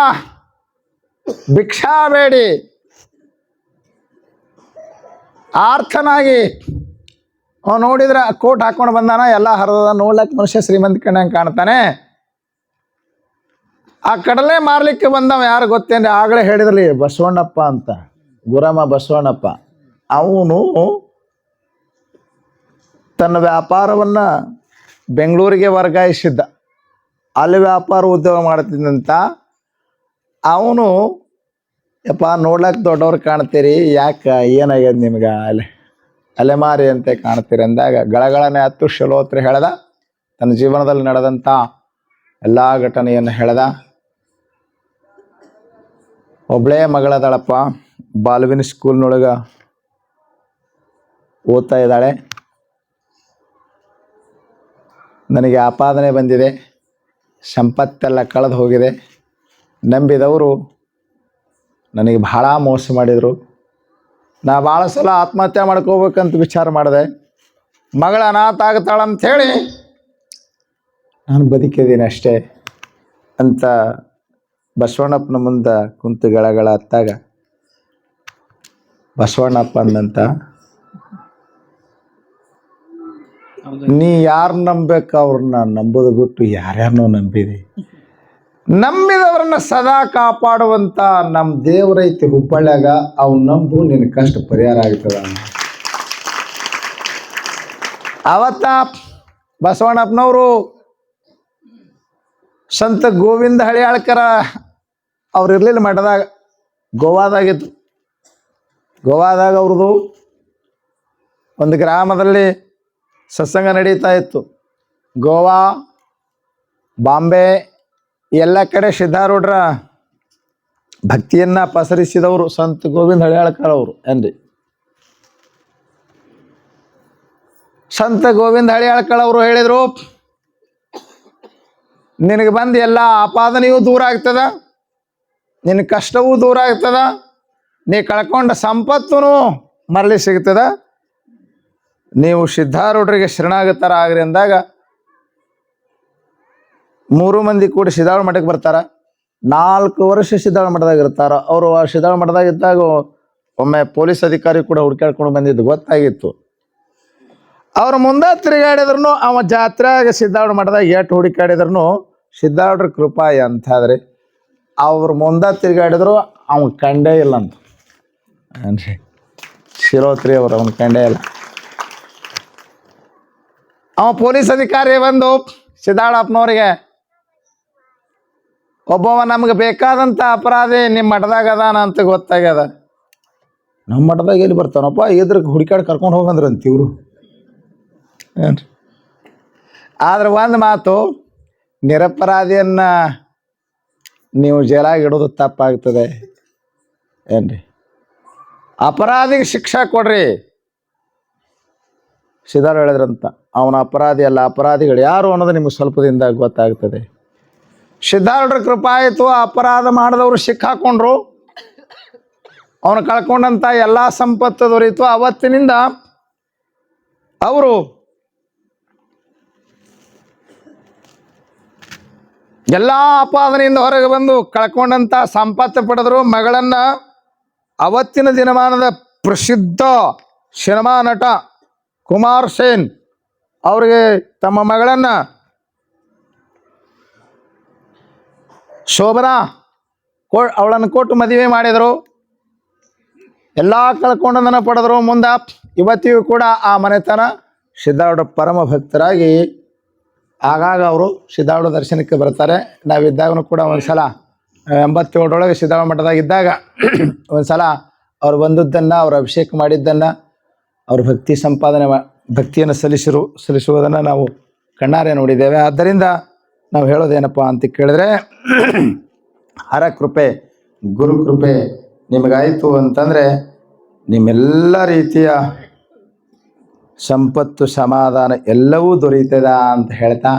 A: ಭಿಕ್ಷಾ ಬೇಡಿ ಆರ್ಥನಾಗಿ ಅವ್ನು ನೋಡಿದ್ರೆ ಕೋಟ್ ಹಾಕೊಂಡು ಬಂದಾನ, ಎಲ್ಲ ಹರಿದ, ನೋಡ್ಲಕ್ಕೆ ಮನುಷ್ಯ ಶ್ರೀಮಂತ ಕಣ್ಣಂಗೆ ಕಾಣ್ತಾನೆ. ಆ ಕಡಲೆ ಮಾರ್ಲಿಕ್ಕೆ ಬಂದವ ಯಾರು ಗೊತ್ತೇನ್ರಿ? ಆಗಲೇ ಹೇಳಿದ್ರಲ್ಲಿ ಬಸವಣ್ಣಪ್ಪ ಅಂತ, ಗುರಮ ಬಸವಣ್ಣಪ್ಪ. ಅವನು ತನ್ನ ವ್ಯಾಪಾರವನ್ನು ಬೆಂಗಳೂರಿಗೆ ವರ್ಗಾಯಿಸಿದ್ದ. ಅಲ್ಲಿ ವ್ಯಾಪಾರ ಉದ್ಯೋಗ ಮಾಡ್ತಿದ್ದಂತ ಅವನು, ಯಪ್ಪ ನೋಡ್ಲಕ್ಕೆ ದೊಡ್ಡವ್ರು ಕಾಣ್ತೀರಿ, ಯಾಕೆ ಏನಾಗ್ಯದ ನಿಮ್ಗೆ, ಅಲೆಮಾರಿ ಅಂತ ಕಾಣ್ತೀರಿ ಅಂದಾಗ ಗಳಗಳನೆ ಹತ್ತು ಶಿಲೋತ್ರಿ ಹೇಳ್ದ. ತನ್ನ ಜೀವನದಲ್ಲಿ ನಡೆದಂಥ ಎಲ್ಲ ಘಟನೆಯನ್ನು ಹೇಳ್ದ. ಒಬ್ಬಳೇ ಮಗಳದಳಪ್ಪ, ಬಾಲ್ವಿನ್ ಸ್ಕೂಲ್ನೊಳಗೆ ಓದ್ತಾ ಇದ್ದಾಳೆ. ನನಗೆ ಆಪಾದನೆ ಬಂದಿದೆ, ಸಂಪತ್ತೆಲ್ಲ ಕಳೆದು ಹೋಗಿದೆ, ನಂಬಿದವರು ನನಗೆ ಭಾಳ ಮೋಸ ಮಾಡಿದರು, ನಾ ಭಾಳ ಸಲ ಆತ್ಮಹತ್ಯೆ ಮಾಡ್ಕೋಬೇಕಂತ ವಿಚಾರ ಮಾಡಿದೆ, ಮಗಳ ಅನಾಥ ಆಗ್ತಾಳಂಥೇಳಿ ನಾನು ಬದುಕಿದ್ದೀನಿ ಅಷ್ಟೇ ಅಂತ ಬಸವಣ್ಣಪ್ಪನ ಮುಂದೆ ಕುಂತು ಗಳಗಳ ಹತ್ತಾಗ ಬಸವಣ್ಣಪ್ಪ ಅಂದಂತ, ನೀ ಯಾರು ನಂಬಬೇಕು ಅವ್ರನ್ನ ನಂಬೋದು ಬಿಟ್ಟು ಯಾರ್ಯಾರನ್ನೋ ನಂಬಿದೆ. ನಂಬಿದವ್ರನ್ನ ಸದಾ ಕಾಪಾಡುವಂಥ ನಮ್ಮ ದೇವರೈತಿ ಹುಬ್ಬಳ್ಳ್ಯಾಗ, ಅವ್ನು ನಂಬು, ನಿನ್ನ ಕಷ್ಟ ಪರಿಹಾರ ಆಗ್ತದ. ಅವತ್ತ ಬಸವಣ್ಣಪ್ಪನವರು ಸಂತ ಗೋವಿಂದ ಹಳಿಯಾಳ್ಕರ ಅವ್ರು ಇರಲಿಲ್ಲ ಮಠದಾಗ, ಗೋವಾದಾಗಿತ್ತು. ಗೋವಾದಾಗ ಅವ್ರದ್ದು ಒಂದು ಗ್ರಾಮದಲ್ಲಿ ಸತ್ಸಂಗ ನಡೀತಾ ಇತ್ತು. ಗೋವಾ, ಬಾಂಬೆ ಎಲ್ಲ ಕಡೆ ಸಿದ್ಧಾರೂಢರ ಭಕ್ತಿಯನ್ನು ಪಸರಿಸಿದವರು ಸಂತ ಗೋವಿಂದ ಹಳಿಯಾಳ್ಕರ್ ಅವರು ಏನ್ರಿ. ಸಂತ ಗೋವಿಂದ ಹಳಿಯಾಳ್ಕರ್ ಅವರು ಹೇಳಿದರು, ನಿನಗೆ ಬಂದು ಎಲ್ಲ ಆಪಾದನೆಯೂ ದೂರ ಆಗ್ತದ, ನಿನ್ನ ಕಷ್ಟವೂ ದೂರ ಆಗ್ತದ, ನೀ ಕಳ್ಕೊಂಡ ಸಂಪತ್ತೂ ಮರಳಿ ಸಿಗ್ತದ, ನೀವು ಸಿದ್ಧಾರೂಢರಿಗೆ ಶರಣಾಗತರ ಆಗ್ರಿ ಅಂದಾಗ 3 ಮಂದಿ ಕೂಡಿ ಸಿದ್ಧಾರೂಢ ಮಠಕ್ಕೆ ಬರ್ತಾರ. 4 ವರ್ಷ ಸಿದ್ಧಾರೂಢ ಮಠದಾಗ ಇರ್ತಾರ. ಅವರು ಆ ಸಿದ್ಧಾರೂಢ ಮಠದಾಗ ಇದ್ದಾಗ ಒಮ್ಮೆ ಪೊಲೀಸ್ ಅಧಿಕಾರಿ ಕೂಡ ಹುಡ್ಕಾಡ್ಕೊಂಡು ಬಂದಿದ್ದು ಗೊತ್ತಾಗಿತ್ತು. ಅವ್ರ ಮುಂದೆ ತಿರುಗಾಡಿದ್ರು, ಅವ ಜಾತ್ರೆಯಾಗ ಸಿದ್ಧಾರೂಢ ಮಠದಾಗ ಎಷ್ಟು ಹುಡುಕಾಡಿದ್ರು ಸಿದ್ಧಾರೂಢರ ಕೃಪಾ ಅಂತಾದ್ರೆ ಅವ್ರ ಮುಂದೆ ತಿರುಗಾಡಿದ್ರು ಅವ್ನು ಕಂಡೇ ಇಲ್ಲ ಅಂತ ಅನ್ರಿ. ಶಿಲೋತ್ರಿ ಅವರು ಅವನು ಕಂಡೇ ಇಲ್ಲ. ಅವ ಪೊಲೀಸ್ ಅಧಿಕಾರಿ ಬಂದು ಸಿದ್ಧಾರೂಢಪ್ಪನವ್ರಿಗೆ, ಒಬ್ಬವ ನಮ್ಗೆ ಬೇಕಾದಂಥ ಅಪರಾಧಿ ನಿಮ್ಮ ಮಠದಾಗ ಅದಾನ ಅಂತ ಗೊತ್ತಾಗ್ಯದ. ನಮ್ಮ ಮಠದಾಗ ಎಲ್ಲಿ ಬರ್ತಾನಪ್ಪ, ಇದ್ರಿಗೆ ಹುಡುಕಾಡಿ ಕರ್ಕೊಂಡು ಹೋಗಂದ್ರಂತ ಇವರು ಏನ್ರಿ. ಆದ್ರೆ ಒಂದು ಮಾತು, ನಿರಪರಾಧಿಯನ್ನ ನೀವು ಜೈಲಾಗಿ ಇಡೋದು ತಪ್ಪಾಗ್ತದೆ ಏನ್ರಿ. ಅಪರಾಧಿಗೆ ಶಿಕ್ಷೆ ಕೊಡ್ರಿ. ಸಿದ್ಧಾರೂಢ ಹೇಳಿದ್ರಂತ, ಅವನ ಅಪರಾಧಿ ಅಲ್ಲ, ಅಪರಾಧಿಗಳು ಯಾರು ಅನ್ನೋದು ನಿಮ್ಗೆ ಸ್ವಲ್ಪ ದಿನದಾಗ ಗೊತ್ತಾಗ್ತದೆ. ಸಿದ್ಧಾರೂಢರ ಕೃಪಾ ಆಯಿತು. ಅಪರಾಧ ಮಾಡಿದವರು ಸಿಕ್ಕಾಕೊಂಡ್ರು, ಅವನು ಕಳ್ಕೊಂಡಂಥ ಎಲ್ಲ ಸಂಪತ್ತು ದೊರೀತು. ಅವತ್ತಿನಿಂದ ಅವರು ಎಲ್ಲ ಆಪಾದನೆಯಿಂದ ಹೊರಗೆ ಬಂದು ಕಳ್ಕೊಂಡಂಥ ಸಂಪತ್ತು ಪಡೆದರು. ಮಗಳನ್ನು ಅವತ್ತಿನ ದಿನಮಾನದ ಪ್ರಸಿದ್ಧ ಸಿನಿಮಾ ನಟ ಕುಮಾರ್ ಸೇನ್ ಅವರಿಗೆ ತಮ್ಮ ಮಗಳನ್ನು ಶೋಭನಾ ಅವಳನ್ನು ಕೊಟ್ಟು ಮದುವೆ ಮಾಡಿದರು. ಎಲ್ಲ ಕಳ್ಕೊಂಡದನ್ನು ಪಡೆದ್ರು. ಮುಂದೆ ಇವತ್ತಿಗೂ ಕೂಡ ಆ ಮನೆತನ ಸಿದ್ಧಾರೂಢ ಪರಮ ಭಕ್ತರಾಗಿ ಆಗಾಗ ಅವರು ಸಿದ್ಧಾರೂಢ ದರ್ಶನಕ್ಕೆ ಬರ್ತಾರೆ. ನಾವಿದ್ದಾಗೂ ಕೂಡ ಒಂದ್ಸಲ 87ರೊಳಗೆ ಸಿದ್ಧಾರೂಢ ಮಠದಾಗಿದ್ದಾಗ ಒಂದ್ಸಲ ಅವ್ರು ಬಂದದ್ದನ್ನು, ಅವ್ರು ಅಭಿಷೇಕ ಮಾಡಿದ್ದನ್ನು, ಅವ್ರ ಭಕ್ತಿ ಸಂಪಾದನೆ ಭಕ್ತಿಯನ್ನು ಸಲ್ಲಿಸುವುದನ್ನು ನಾವು ಕಣ್ಣಾರೆ ನೋಡಿದ್ದೇವೆ. ಆದ್ದರಿಂದ ನಾವು ಹೇಳೋದೇನಪ್ಪ ಅಂತ ಕೇಳಿದ್ರೆ, ಹರ ಕೃಪೆ ಗುರು ಕೃಪೆ ನಿಮಗಾಯಿತು ಅಂತಂದರೆ ನಿಮ್ಮೆಲ್ಲ ರೀತಿಯ ಸಂಪತ್ತು ಸಮಾಧಾನ ಎಲ್ಲವೂ ದೊರೀತದ ಅಂತ ಹೇಳ್ತಾ